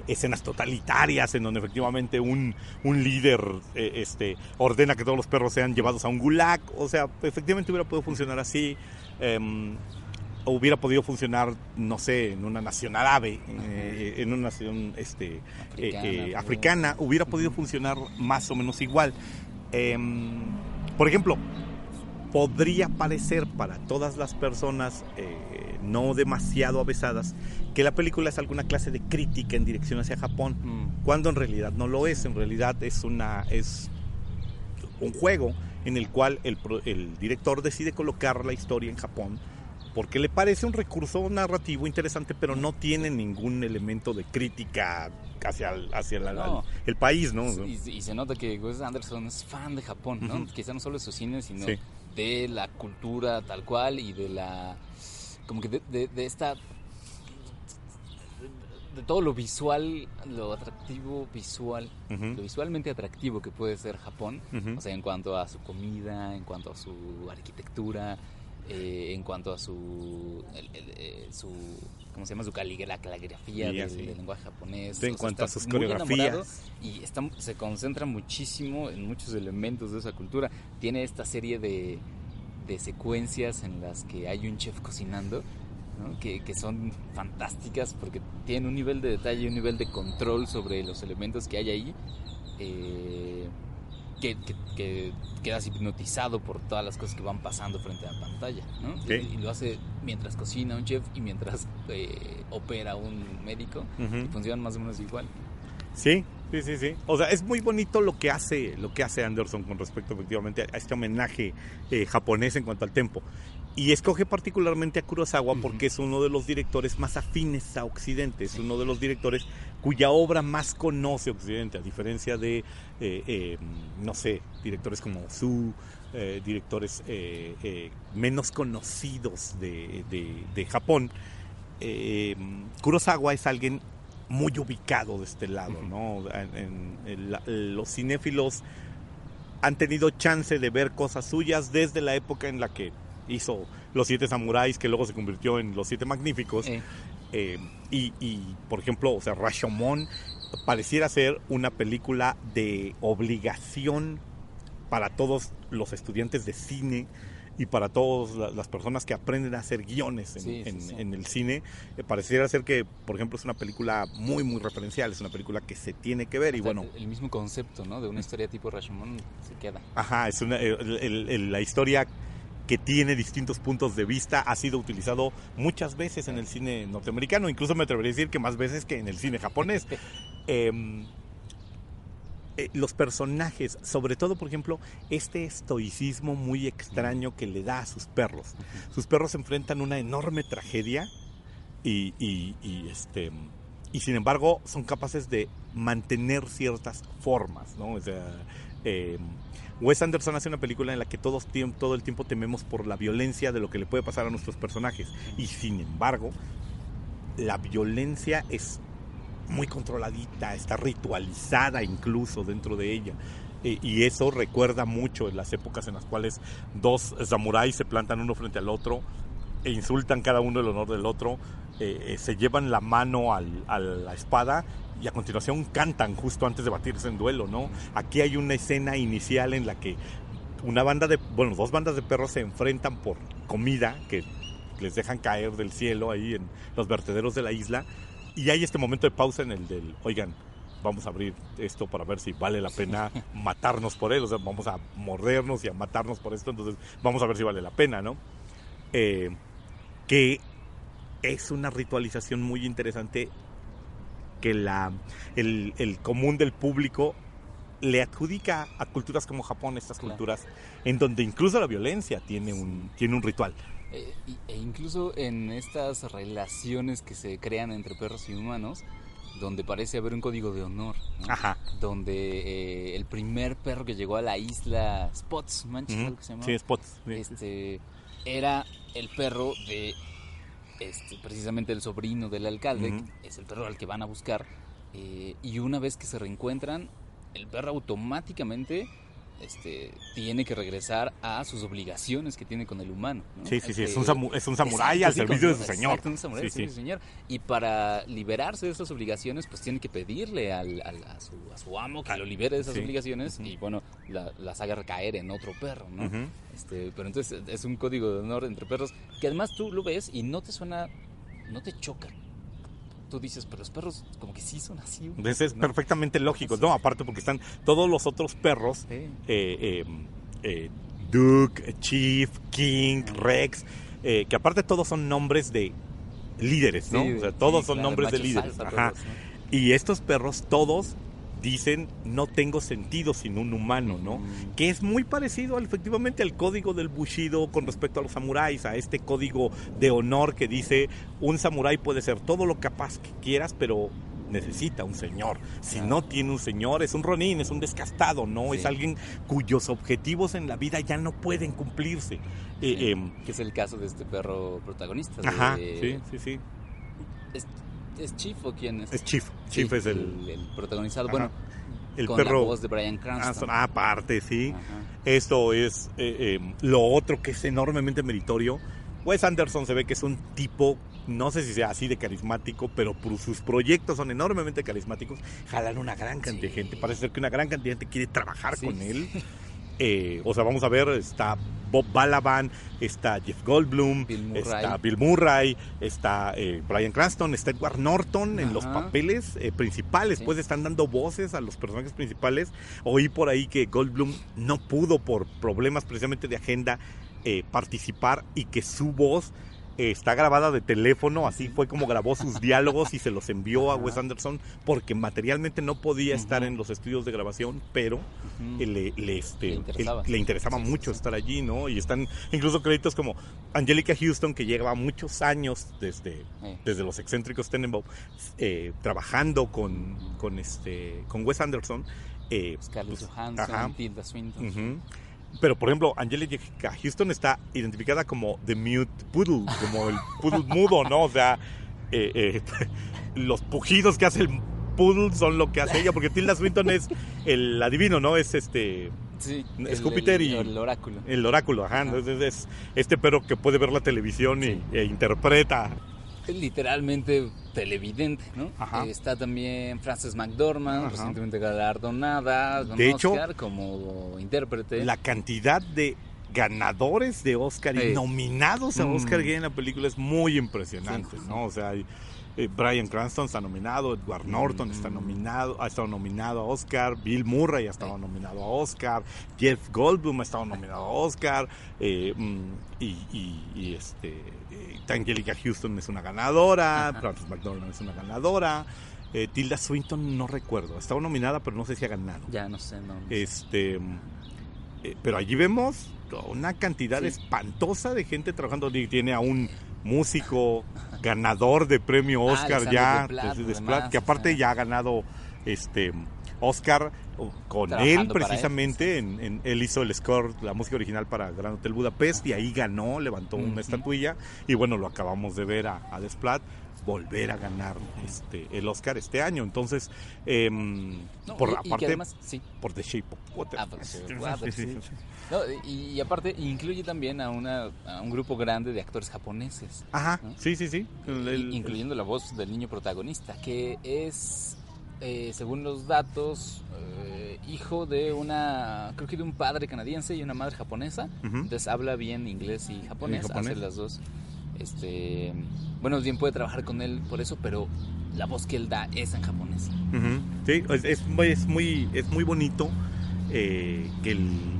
Escenas totalitarias en donde efectivamente un líder ordena que todos los perros sean llevados a un gulag. O sea, efectivamente hubiera podido funcionar así. Hubiera podido funcionar, no sé, en una nación árabe, en una nación africana. Hubiera podido funcionar más o menos igual. Por ejemplo, podría parecer para todas las personas no demasiado avesadas que la película es alguna clase de crítica en dirección hacia Japón, cuando en realidad no lo es. En realidad es un juego en el cual el director decide colocar la historia en Japón porque le parece un recurso narrativo interesante, pero no tiene ningún elemento de crítica hacia el país, ¿no? Y se nota que Wes Anderson es fan de Japón, ¿no? Quizá no solo de su cine, sino sí, de la cultura tal cual y de la... como que de esta... de todo lo visual, lo atractivo visual, lo visualmente atractivo que puede ser Japón, o sea, en cuanto a su comida, en cuanto a su arquitectura, en cuanto a su ¿cómo se llama? Su caligrafía del lenguaje japonés. En cuanto a sus coreografías. Y se concentra muchísimo en muchos elementos de esa cultura. Tiene esta serie de secuencias en las que hay un chef cocinando, ¿no? que son fantásticas porque tienen un nivel de detalle, un nivel de control sobre los elementos que hay ahí, que quedas hipnotizado por todas las cosas que van pasando frente a la pantalla, ¿no? Y lo hace mientras cocina un chef y mientras opera un médico, y funcionan más o menos igual. Sí. O sea, es muy bonito lo que hace Anderson con respecto efectivamente a este homenaje japonés en cuanto al tempo. Y escoge particularmente a Kurosawa porque es uno de los directores más afines a Occidente, es uno de los directores cuya obra más conoce Occidente, a diferencia de, no sé, directores como Ozu, directores menos conocidos de Japón. Kurosawa es alguien muy ubicado de este lado, ¿no? Los cinéfilos han tenido chance de ver cosas suyas desde la época en la que hizo Los 7 Samuráis, que luego se convirtió en Los 7 Magníficos. Y por ejemplo, o sea, Rashomon pareciera ser una película de obligación para todos los estudiantes de cine y para todas las personas que aprenden a hacer guiones en el cine. Pareciera ser que, por ejemplo, es una película muy, muy referencial, es una película que se tiene que ver. Y bueno, el mismo concepto, ¿no? De una historia tipo Rashomon se queda. Ajá, es la historia que tiene distintos puntos de vista, ha sido utilizado muchas veces en el cine norteamericano, incluso me atrevería a decir que más veces que en el cine japonés. Los personajes, sobre todo, por ejemplo, este estoicismo muy extraño que le da a sus perros. Sus perros enfrentan una enorme tragedia y sin embargo son capaces de mantener ciertas formas, ¿no? O sea, Wes Anderson hace una película en la que todo el tiempo tememos por la violencia de lo que le puede pasar a nuestros personajes, y sin embargo la violencia es muy controladita, está ritualizada incluso dentro de ella, y eso recuerda mucho en las épocas en las cuales dos samuráis se plantan uno frente al otro e insultan cada uno el honor del otro, se llevan la mano a la espada y a continuación cantan justo antes de batirse en duelo, ¿no? Aquí hay una escena inicial en la que dos bandas de perros se enfrentan por comida que les dejan caer del cielo ahí en los vertederos de la isla, y hay este momento de pausa en el del, oigan, vamos a abrir esto para ver si vale la pena matarnos por él, o sea, vamos a mordernos y a matarnos por esto, entonces vamos a ver si vale la pena, ¿no? Que es una ritualización muy interesante que el común del público le adjudica a culturas como Japón, estas culturas en donde incluso la violencia tiene un ritual. E incluso en estas relaciones que se crean entre perros y humanos, donde parece haber un código de honor, ¿no? Ajá. Donde el primer perro que llegó a la isla, Spots, ¿manches? ¿Algo que se llama? Sí, Spots. Era el perro de precisamente el sobrino del alcalde, que es el perro al que van a buscar, y una vez que se reencuentran, el perro automáticamente tiene que regresar a sus obligaciones que tiene con el humano, ¿no? Sí, es un samurái al servicio de su señor. Exacto, un samurái al servicio de su señor. Y para liberarse de esas obligaciones, pues tiene que pedirle a su amo que lo libere de esas obligaciones y, bueno, las haga recaer en otro perro, ¿no? Pero entonces es un código de honor entre perros que además tú lo ves y no te suena, no te choca. Tú dices, pero los perros como que sí son así. Eso es perfectamente lógico, ¿no? Aparte porque están todos los otros perros, Duke, Chief, King, Rex, que aparte todos son nombres de líderes, ¿no? O sea, todos son nombres de líderes. Ajá. Perros, ¿no? Y estos perros todos dicen, no tengo sentido sin un humano, ¿no? Que es muy parecido efectivamente al código del Bushido con respecto a los samuráis, a este código de honor que dice, un samurái puede ser todo lo capaz que quieras, pero necesita un señor. Si no tiene un señor, es un ronin, es un descastado, ¿no? Es alguien cuyos objetivos en la vida ya no pueden cumplirse. Que es el caso de este perro protagonista. Ajá, sí. ¿Es Chief o quién es? Es Chief. Chief es el protagonizado. Ajá. Bueno, el con perro, la voz de Bryan Cranston. Aparte, sí. Ajá. Esto es lo otro que es enormemente meritorio. Wes Anderson se ve que es un tipo, no sé si sea así de carismático, pero sus proyectos son enormemente carismáticos. Jalan una gran cantidad de gente. Parece ser que una gran cantidad de gente quiere trabajar con él. O sea, vamos a ver, está Bob Balaban, está Jeff Goldblum, está Bill Murray, está Bryan Cranston, está Edward Norton en los papeles principales. Pues están dando voces a los personajes principales. Oí por ahí que Goldblum no pudo por problemas precisamente de agenda participar y que su voz está grabada de teléfono, así fue como grabó sus diálogos y se los envió a Wes Anderson porque materialmente no podía estar en los estudios de grabación, pero le interesaba mucho estar allí, ¿no? Y están incluso créditos como Angelica Houston, que lleva muchos años desde Los Excéntricos Tenenbaum trabajando con Wes Anderson. Scarlett Johansson, Tilda Swinton. Pero, por ejemplo, Angelica Houston está identificada como The Mute Poodle, como el poodle mudo, ¿no? O sea, los pujidos que hace el poodle son lo que hace ella, porque Tilda Swinton es el adivino, ¿no? Es es Júpiter y el oráculo. El oráculo, ajá. Entonces es este perro que puede ver la televisión e interpreta. Es literalmente televidente, ¿no? Está también Frances McDormand, recientemente galardonada con Oscar como intérprete. La cantidad de ganadores de Oscar y nominados a Oscar que hay en la película es muy impresionante, ¿no? O sea, Bryan Cranston está nominado, Edward Norton ha estado nominado a Oscar, Bill Murray ha estado nominado a Oscar, Jeff Goldblum ha estado nominado a Oscar, Angelica Houston es una ganadora, Frances McDormand es una ganadora, Tilda Swinton no recuerdo, estaba nominada pero no sé si ha ganado. Ya no sé, no. Pero allí vemos una cantidad espantosa de gente trabajando. Tiene a un músico ganador de premio Oscar Desplat, que aparte ya ha ganado Oscar con él precisamente. Él hizo el score, la música original para Gran Hotel Budapest, y ahí ganó, levantó una estatuilla, y bueno, lo acabamos de ver a Desplat volver a ganar el Oscar este año. Entonces, aparte, por The Shape of Water. Y aparte incluye también a un grupo grande de actores japoneses. Ajá, ¿no? sí. Incluyendo la voz del niño protagonista, que es según los datos, hijo de creo que de un padre canadiense y una madre japonesa. Uh-huh. Entonces habla bien inglés y japonés, japonés. hace las dos. Bueno, bien puede trabajar con él por eso, pero la voz que él da es en japonés. Uh-huh. Sí, es muy bonito que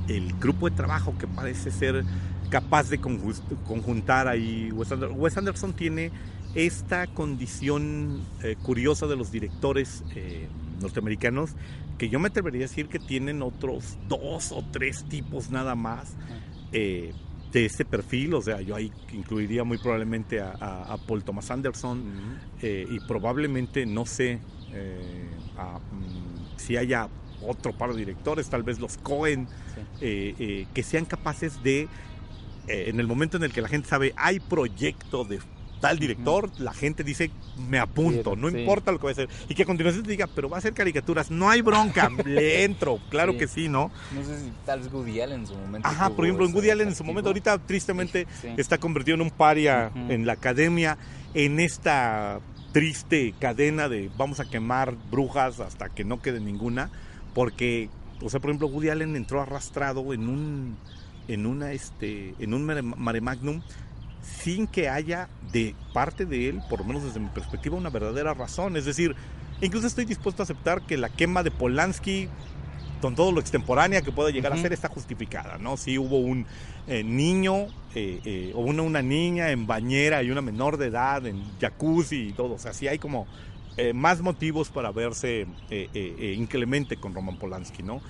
el grupo de trabajo que parece ser capaz de conjuntar ahí. Wes Anderson tiene esta condición curiosa de los directores norteamericanos, que yo me atrevería a decir que tienen otros 2 o 3 tipos nada más de este perfil. O sea, yo ahí incluiría muy probablemente a Paul Thomas Anderson, y probablemente, no sé si haya otro par de directores, tal vez los Coen, que sean capaces de, en el momento en el que la gente sabe hay proyecto de tal director, la gente dice, me apunto, no importa lo que va a hacer, y que a continuación te diga, pero va a hacer caricaturas, no hay bronca, le entro, claro que sí, ¿no? No sé si tal vez Woody Allen en su momento. Ajá, por ejemplo, en Woody Allen en su momento, ahorita tristemente está convertido en un paria en la academia, en esta triste cadena de vamos a quemar brujas hasta que no quede ninguna, porque, o sea, por ejemplo, Woody Allen entró arrastrado en un mare magnum, sin que haya de parte de él, por lo menos desde mi perspectiva, una verdadera razón. Es decir, incluso estoy dispuesto a aceptar que la quema de Polanski, con todo lo extemporánea que pueda llegar a ser, está justificada, ¿no? Sí hubo un niño o una niña en bañera y una menor de edad en jacuzzi y todo. O sea, sí hay como más motivos para verse inclemente con Roman Polanski, ¿no?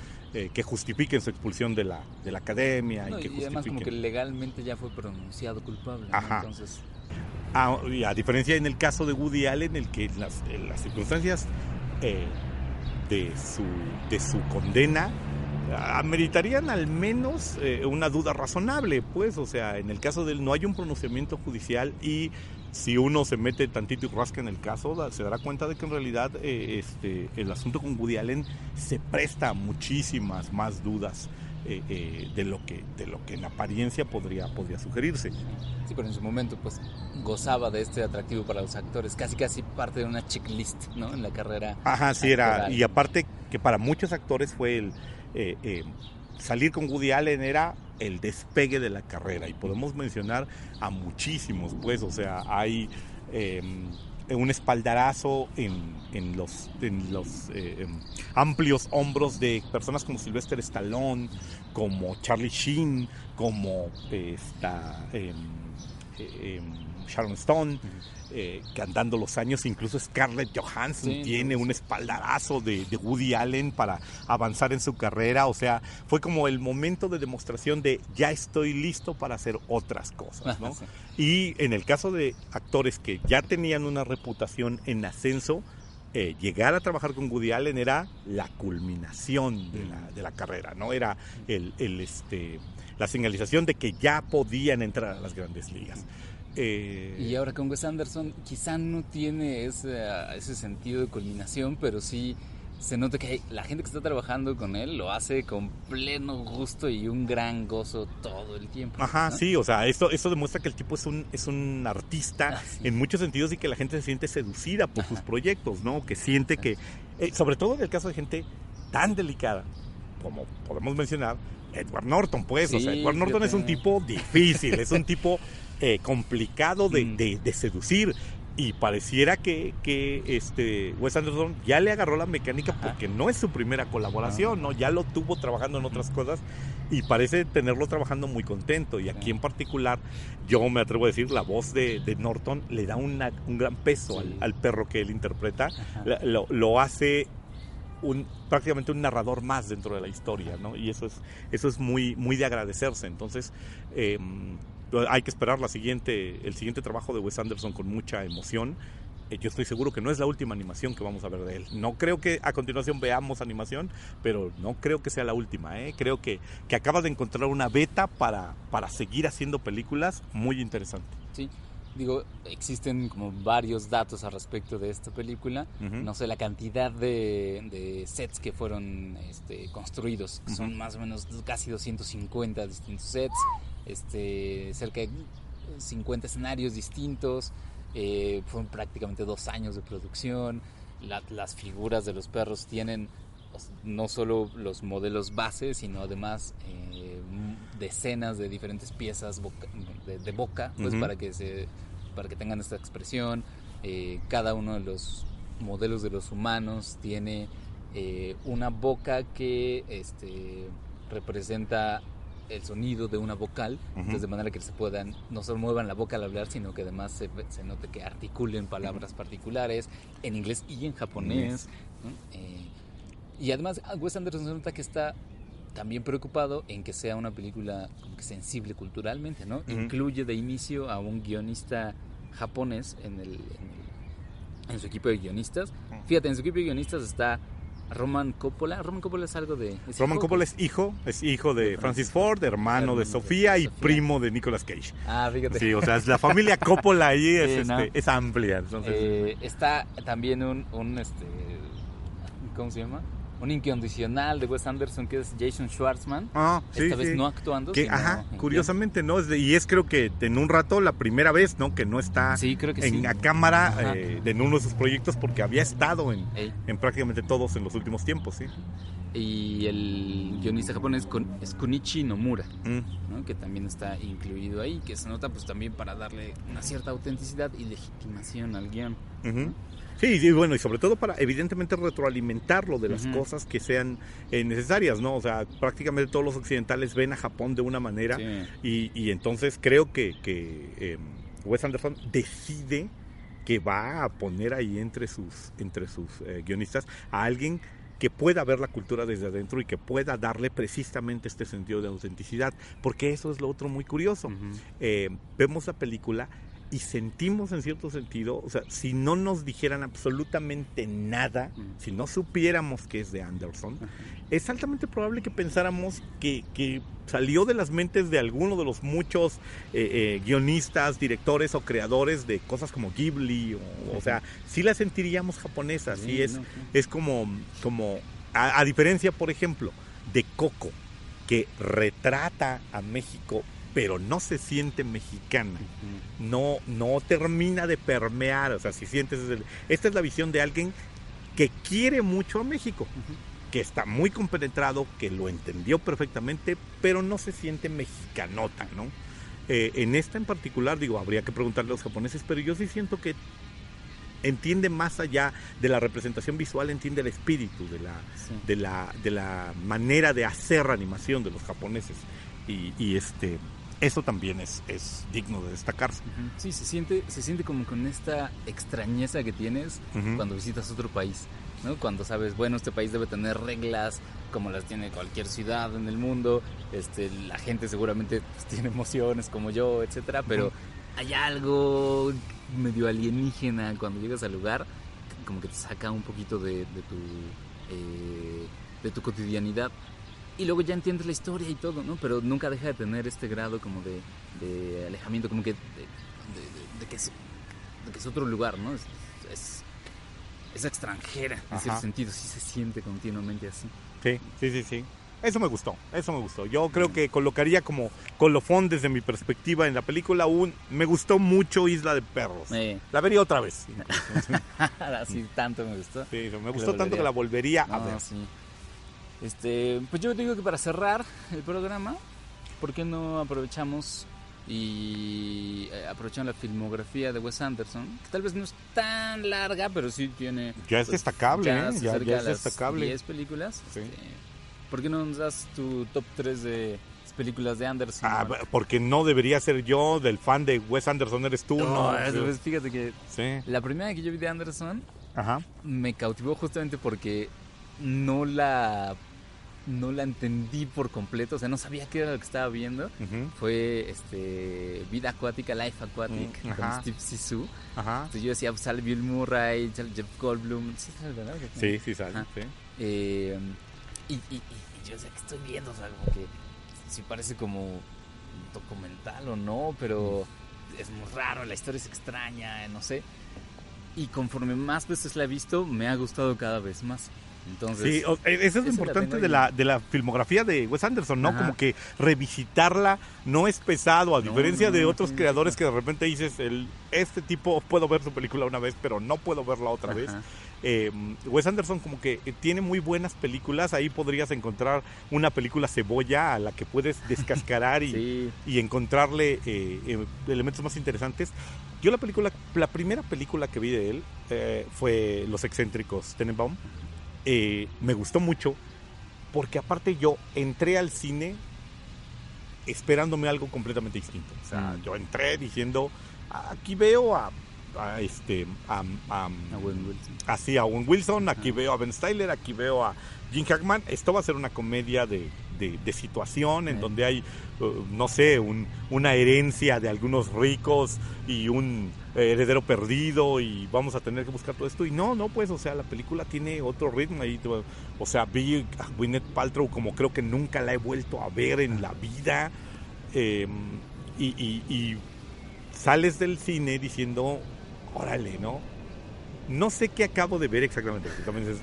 Que justifiquen su expulsión de la academia. No, y que y además como que legalmente ya fue pronunciado culpable, ¿no? Entonces... y a diferencia en el caso de Woody Allen, el que las circunstancias de su condena ameritarían al menos una duda razonable, pues. O sea, en el caso de él no hay un pronunciamiento judicial, y si uno se mete tantito y rasca en el caso, se dará cuenta de que en realidad el asunto con Woody Allen se presta a muchísimas más dudas de lo que en apariencia podría sugerirse. Sí, pero en su momento pues gozaba de este atractivo para los actores, casi parte de una checklist, ¿no? En la carrera. Ajá, sí, era. Y aparte que para muchos actores fue salir con Woody Allen era el despegue de la carrera, y podemos mencionar a muchísimos, pues. O sea, hay un espaldarazo en los amplios hombros de personas como Sylvester Stallone, como Charlie Sheen, como Sharon Stone, que andando los años, incluso Scarlett Johansson tiene un espaldarazo de Woody Allen para avanzar en su carrera. O sea, fue como el momento de demostración de ya estoy listo para hacer otras cosas, ¿no? Y en el caso de actores que ya tenían una reputación en ascenso, llegar a trabajar con Woody Allen era la culminación de la carrera, ¿no? Era la señalización de que ya podían entrar a las grandes ligas. Y ahora con Wes Anderson quizá no tiene ese sentido de culminación, pero sí se nota que la gente que está trabajando con él lo hace con pleno gusto y un gran gozo todo el tiempo. Ajá, ¿no? sí, o sea, esto demuestra que el tipo es un artista en muchos sentidos, y que la gente se siente seducida por sus proyectos, ¿no? Que siente que, sobre todo en el caso de gente tan delicada como podemos mencionar Edward Norton, pues. O sea, Edward Norton es un tipo difícil, es un tipo complicado de seducir, y pareciera que Wes Anderson ya le agarró la mecánica, porque no es su primera colaboración, ¿no? Ya lo tuvo trabajando en otras cosas, y parece tenerlo trabajando muy contento. Y aquí en particular, yo me atrevo a decir, la voz de Norton le da un gran peso al perro que él interpreta. Lo hace prácticamente un narrador más dentro de la historia, ¿no? Y eso es muy, muy de agradecerse. Entonces, hay que esperar el siguiente trabajo de Wes Anderson con mucha emoción. Yo estoy seguro que no es la última animación que vamos a ver de él. No creo que a continuación veamos animación, pero no creo que sea la última, Creo que acaba de encontrar una beta para seguir haciendo películas muy interesante. Sí. Digo, existen como varios datos al respecto de esta película. No sé, la cantidad de sets que fueron construidos, que son más o menos casi 250 distintos sets, cerca de 50 escenarios distintos. Fueron prácticamente 2 años de producción. las figuras de los perros tienen no solo los modelos base, sino además decenas de diferentes piezas de boca, pues para que tengan esta expresión. Cada uno de los modelos de los humanos tiene una boca que representa el sonido de una vocal, entonces de manera que se puedan, no solo muevan la boca al hablar, sino que además se note que articulen palabras particulares en inglés y en japonés, ¿no? Y además Wes Anderson se nota que está también preocupado en que sea una película como que sensible culturalmente, ¿no? Incluye de inicio a un guionista japonés en su equipo de guionistas. Fíjate, en su equipo de guionistas está Roman Coppola. Roman Coppola es algo de... Roman Coppola es hijo de Francis Ford, hermano de Sofía y primo de Nicolas Cage. Ah, fíjate. Sí, o sea, es la familia Coppola ahí es amplia. Entonces, está también un ¿cómo se llama? Un incondicional de Wes Anderson, que es Jason Schwartzman. Esta vez no actuando, sino curiosamente, ¿no? Y es creo que en un rato la primera vez, ¿no? Que no está a cámara en uno de sus proyectos, porque había estado en prácticamente todos en los últimos tiempos, ¿sí? Y el guionista japonés es Kunichi Nomura, ¿no? Que también está incluido ahí, que se nota pues también para darle una cierta autenticidad y legitimación al guión. Sí, bueno, y sobre todo para evidentemente retroalimentarlo de las cosas que sean necesarias, ¿no? O sea, prácticamente todos los occidentales ven a Japón de una manera y entonces creo que Wes Anderson decide que va a poner ahí entre sus guionistas a alguien que pueda ver la cultura desde adentro y que pueda darle precisamente este sentido de autenticidad, porque eso es lo otro muy curioso. Vemos la película y sentimos en cierto sentido, o sea, si no nos dijeran absolutamente nada, si no supiéramos que es de Anderson, es altamente probable que pensáramos que salió de las mentes de alguno de los muchos guionistas, directores o creadores de cosas como Ghibli, o sea, sí la sentiríamos japonesa, sí es como a diferencia, por ejemplo, de Coco, que retrata a México pero no se siente mexicana, no termina de permear, o sea, si sientes, esta es la visión de alguien que quiere mucho a México, que está muy compenetrado, que lo entendió perfectamente, pero no se siente mexicanota, ¿no? En esta en particular, digo, habría que preguntarle a los japoneses, pero yo sí siento que entiende más allá de la representación visual, entiende el espíritu de la manera de hacer animación de los japoneses, y eso también es digno de destacarse. Sí, se siente como con esta extrañeza que tienes cuando visitas otro país, ¿no? Cuando sabes, bueno, este país debe tener reglas como las tiene cualquier ciudad en el mundo, la gente seguramente pues, tiene emociones como yo, etcétera, pero hay algo medio alienígena cuando llegas al lugar, como que te saca un poquito de tu cotidianidad. Y luego ya entiendes la historia y todo, ¿no? Pero nunca deja de tener este grado como de alejamiento, como que de que es otro lugar, ¿no? Es extranjera, en cierto sentido, sí se siente continuamente así. Sí. Eso me gustó. Yo creo que colocaría como colofón desde mi perspectiva en la película me gustó mucho Isla de Perros. La vería otra vez. Así tanto me gustó. Sí, me gustó tanto que la volvería a ver. Sí. Pues yo digo que para cerrar el programa, ¿por qué no aprovechamos la filmografía de Wes Anderson? Que tal vez no es tan larga, pero sí tiene... Ya es destacable, ya es destacable. 10 películas. Sí. ¿Por qué no nos das tu top 3 de películas de Anderson? Porque no debería ser yo, del fan de Wes Anderson eres tú, ¿no? Pues fíjate que la primera que yo vi de Anderson me cautivó justamente porque no la entendí por completo, o sea, no sabía qué era lo que estaba viendo. Fue Vida Acuática, Life Aquatic, con Steve Zissou. Entonces yo decía, pues sale Bill Murray, sale Jeff Goldblum. Sí sale, ¿verdad? Sí sale. Y yo decía, ¿qué estoy viendo? O sea, como que sí parece como un documental o no, pero es muy raro, la historia es extraña, no sé. Y conforme más veces la he visto, me ha gustado cada vez más. Entonces, sí, eso es lo importante de la filmografía de Wes Anderson, ¿no? Como que revisitarla no es pesado, a diferencia de otros creadores que de repente dices, este tipo puedo ver su película una vez, pero no puedo verla otra vez. Wes Anderson como que tiene muy buenas películas. Ahí podrías encontrar una película cebolla a la que puedes descascarar y encontrarle elementos más interesantes. Yo la primera película que vi de él fue Los excéntricos Tenenbaum. Me gustó mucho porque aparte yo entré al cine esperándome algo completamente distinto. O sea, yo entré diciendo, aquí veo a Owen Wilson. Así, a Owen Wilson, aquí veo a Ben Stiller, aquí veo a Jim Hackman. Esto va a ser una comedia de situación en donde hay, no sé, una herencia de algunos ricos y un heredero perdido y vamos a tener que buscar todo esto. Y no, pues, o sea, la película tiene otro ritmo ahí. O sea, vi a Gwyneth Paltrow como creo que nunca la he vuelto a ver en la vida. Y sales del cine diciendo, órale, ¿no? No sé qué acabo de ver exactamente.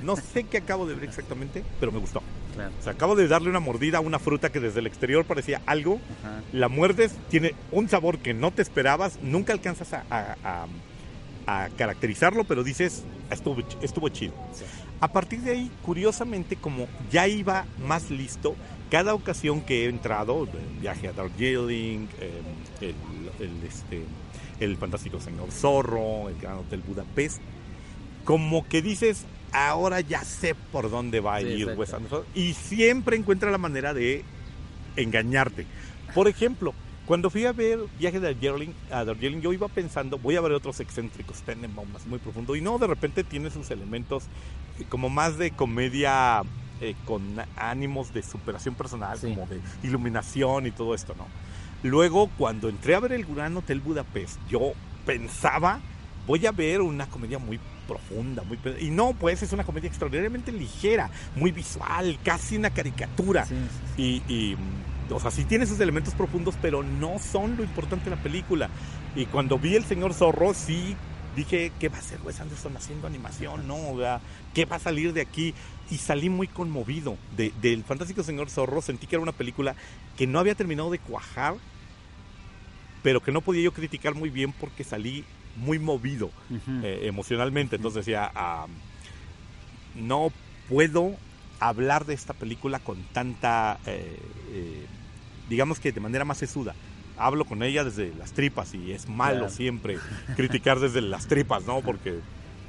No sé qué acabo de ver exactamente, pero me gustó. Claro. O sea, acabo de darle una mordida a una fruta que desde el exterior parecía algo. Ajá. La muerdes, tiene un sabor que no te esperabas. Nunca alcanzas a caracterizarlo, pero dices, estuvo chido. Sí. A partir de ahí, curiosamente, como ya iba más listo, cada ocasión que he entrado, el viaje a Darjeeling, el fantástico señor Zorro, el Gran Hotel Budapest, como que dices, ahora ya sé por dónde va a ir Wes Anderson, y siempre encuentra la manera de engañarte. Por ejemplo, cuando fui a ver Viaje a Darjeeling, yo iba pensando, voy a ver otros excéntricos, Tenenbaum, muy profundo, y no, de repente tiene sus elementos como más de comedia con ánimos de superación personal, como de iluminación y todo esto, ¿no? Luego, cuando entré a ver el Gran Hotel Budapest, yo pensaba, voy a ver una comedia muy profunda, y no, pues es una comedia extraordinariamente ligera, muy visual, casi una caricatura. Y o sea, sí tiene sus elementos profundos, pero no son lo importante de la película. Y cuando vi El Señor Zorro, sí dije, ¿qué va a hacer Wes Anderson haciendo animación? No, ¿qué va a salir de aquí? Y salí muy conmovido del fantástico Señor Zorro. Sentí que era una película que no había terminado de cuajar, pero que no podía yo criticar muy bien porque salí muy movido emocionalmente. Entonces decía, no puedo hablar de esta película con tanta, digamos que de manera más sesuda. Hablo con ella desde las tripas y es malo siempre criticar desde las tripas, ¿no? Porque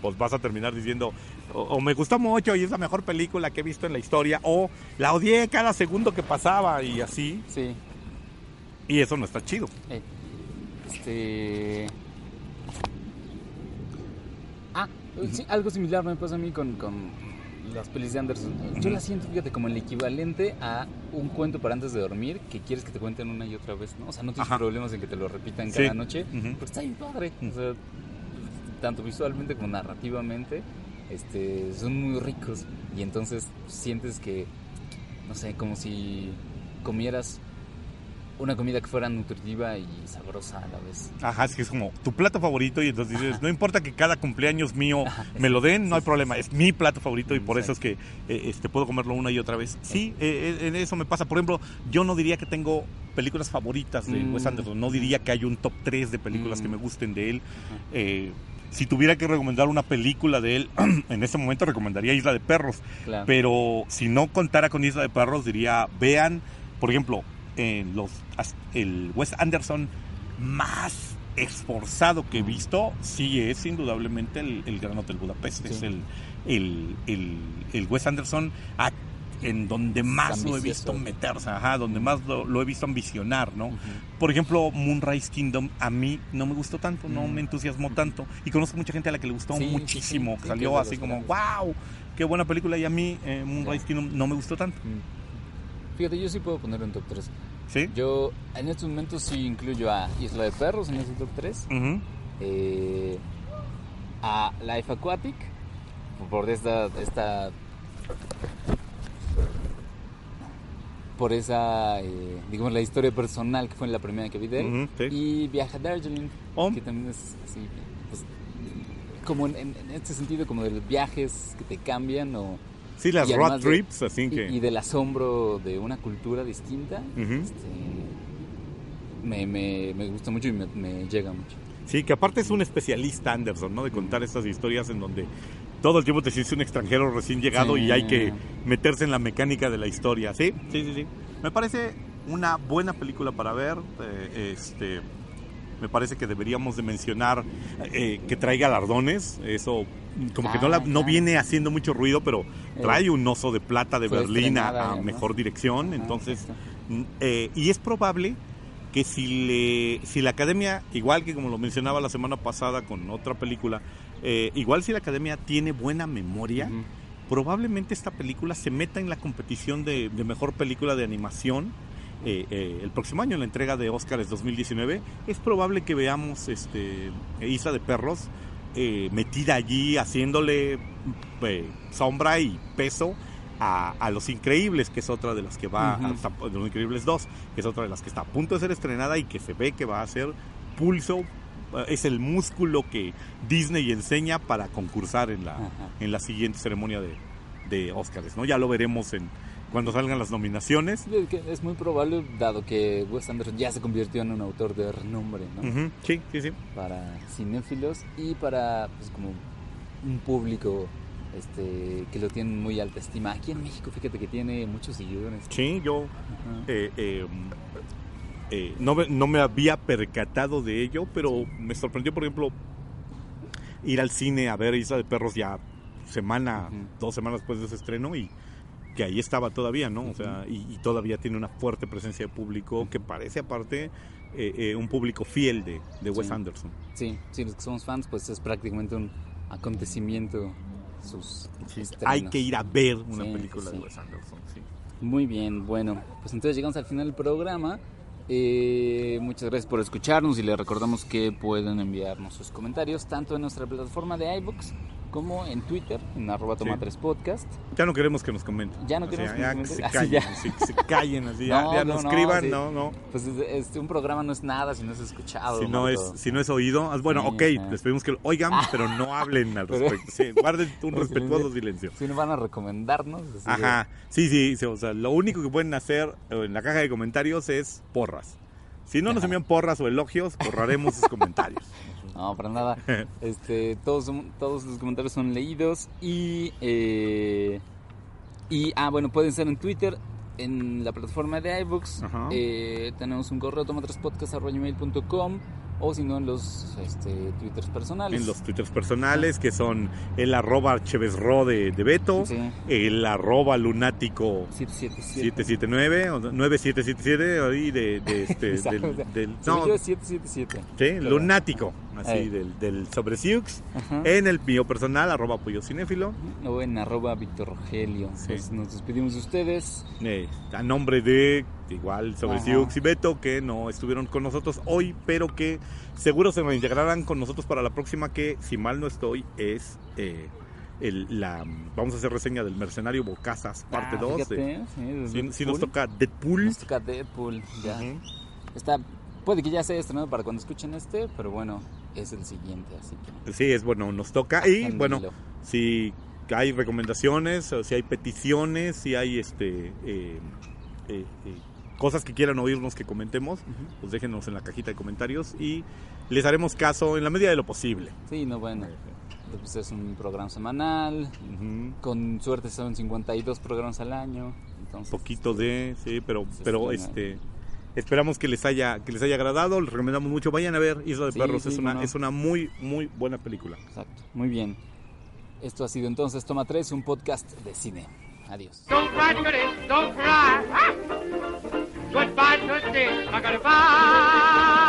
pues vas a terminar diciendo, o me gustó mucho y es la mejor película que he visto en la historia, o la odié cada segundo que pasaba y así. Sí. Y eso no está chido. Sí, algo similar me pasa a mí con las pelis de Anderson. Yo las siento, fíjate, como el equivalente a un cuento para antes de dormir que quieres que te cuenten una y otra vez, ¿no? O sea, no tienes problemas en que te lo repitan cada noche, pero está bien padre. O sea, tanto visualmente como narrativamente, son muy ricos. Y entonces sientes que, no sé, como si comieras una comida que fuera nutritiva y sabrosa a la vez. Ajá, es que es como tu plato favorito y entonces dices, no importa que cada cumpleaños mío me lo den, no hay problema, es mi plato favorito y por eso es que puedo comerlo una y otra vez. Sí, en eso me pasa. Por ejemplo, yo no diría que tengo películas favoritas de Wes Anderson, no diría que hay un top 3 de películas que me gusten de él. Si tuviera que recomendar una película de él, en ese momento recomendaría Isla de Perros. Claro. Pero si no contara con Isla de Perros, diría, vean, por ejemplo, el Wes Anderson más esforzado que he visto, sí es indudablemente el Gran Hotel Budapest. Sí. Es el Wes Anderson en donde más lo he visto meterse, donde más lo he visto ambicionar, ¿no? Por ejemplo, Moonrise Kingdom a mí no me gustó tanto, no me entusiasmó tanto, y conozco mucha gente a la que le gustó muchísimo, que salió así como, wow, qué buena película, y a mí Moonrise Kingdom no me gustó tanto. Fíjate, yo sí puedo poner un top 3. ¿Sí? Yo en estos momentos sí incluyo a Isla de Perros en ese top 3. A Life Aquatic, por esa digamos, la historia personal que fue la primera que vi de él. Y Viaje a Darjeeling, que también es así, pues, como en este sentido, como de los viajes que te cambian o... Sí, las road trips, así que... Y del asombro de una cultura distinta, me gusta mucho y me llega mucho. Sí, que aparte es un especialista Anderson, ¿no? De contar estas historias en donde todo el tiempo te sientes un extranjero recién llegado Sí. y hay que meterse en la mecánica de la historia. Sí. Me parece una buena película para ver. Me parece que deberíamos de mencionar que trae galardones. Eso como que no claro. viene haciendo mucho ruido, pero trae un Oso de Plata de Fue Berlín estrenada, a ¿no? mejor dirección. Ajá, Entonces, exacto. y es probable que si la Academia, igual que como lo mencionaba la semana pasada con otra película, igual si la Academia tiene buena memoria, Ujú. probablemente esta película se meta en la competición de mejor película de animación el próximo año, en la entrega de Óscares 2019. Es probable que veamos Isla de Perros metida allí, haciéndole sombra y peso a Los Increíbles, que es otra de las que va, Ujú. de Los Increíbles 2, que es otra de las que está a punto de ser estrenada y que se ve que va a ser pulso, es el músculo que Disney enseña para concursar en Ajá. la siguiente ceremonia de Óscares, ¿no? Ya lo veremos cuando salgan las nominaciones. Sí, que es muy probable, dado que Wes Anderson ya se convirtió en un autor de renombre, ¿no? Ujú, sí. Para cinéfilos y para, pues, como un público que lo tienen muy alta estima. Aquí en México, fíjate que tiene muchos seguidores. Sí, yo Ajá. no me había percatado de ello, pero me sorprendió, por ejemplo, ir al cine a ver Isla de Perros ya Ujú. 2 semanas después de ese estreno, y que ahí estaba todavía, ¿no? O sea, y todavía tiene una fuerte presencia de público que parece aparte un público fiel de Wes Sí. Anderson. Sí, los que somos fans, pues es prácticamente un acontecimiento sus estrenos. Hay que ir a ver una Sí, película sí. de Wes Anderson, sí. Muy bien, bueno, pues entonces llegamos al final del programa. Muchas gracias por escucharnos y les recordamos que pueden enviarnos sus comentarios tanto en nuestra plataforma de iVoox como en Twitter, en @toma3podcast. Ya no queremos que nos comenten. Ya no Así, queremos que ya nos se comenten. callen, Así se callen, así, No, ya no, nos no, escriban, sí. no. Pues un programa no es nada si no es escuchado. Si no Marco. es oído, bueno, Sí, ok, ajá. les pedimos que lo oigan, pero no hablen al Pero- respecto. Sí, guarden un Pero respetuoso silencio. Si no van a recomendarnos. así de- Ajá, sí, o sea, lo único que pueden hacer en la caja de comentarios es porras. Si no nos Ajá. envían porras o elogios, borraremos sus comentarios. No, para nada. Todos los comentarios son leídos bueno, pueden ser en Twitter, en la plataforma de iVoox. Ajá. Tenemos un correo toma3podcast@gmail.com, o si no en los Twitters personales. En los twitters personales, que son el @chevesro de Beto, Sí. el @lunático 779 o 9777 ahí Exacto, o sea, según yo es 777. sí, Pero- lunático, así Ahí. del sobre Siux, Ajá. en el mío personal @pollo-cinéfilo, O en @Víctor Rogelio. Sí. Pues nos despedimos de ustedes. a nombre de igual sobre Ajá. Siux y Beto, que no estuvieron con nosotros hoy, pero que seguro se reintegrarán con nosotros para la próxima, que si mal no estoy es vamos a hacer reseña del Mercenario Bocazas parte 2. Fíjate, Si nos toca Deadpool. Nos toca Deadpool, ya. Ujú. Puede que ya se haya estrenado para cuando escuchen pero bueno, es el siguiente, así que... Sí, es bueno, nos toca. Y Bajen bueno, hilo. si hay recomendaciones, o si hay peticiones, si hay cosas que quieran oírnos que comentemos, pues déjenos en la cajita de comentarios y les haremos caso en la medida de lo posible. Sí, no, bueno, pues es un programa semanal, Ujú. con suerte son 52 programas al año, Un entonces... poquito de, sí, pero estrena. esperamos que les haya agradado, les recomendamos mucho, vayan a ver Isla de Sí, Perros, sí, es una muy muy buena película. Exacto, muy bien. Esto ha sido entonces Toma 3, un podcast de cine. Adiós. Don't cry, Shirley, don't cry. Ah! Goodbye, Tootsie, I gotta bye.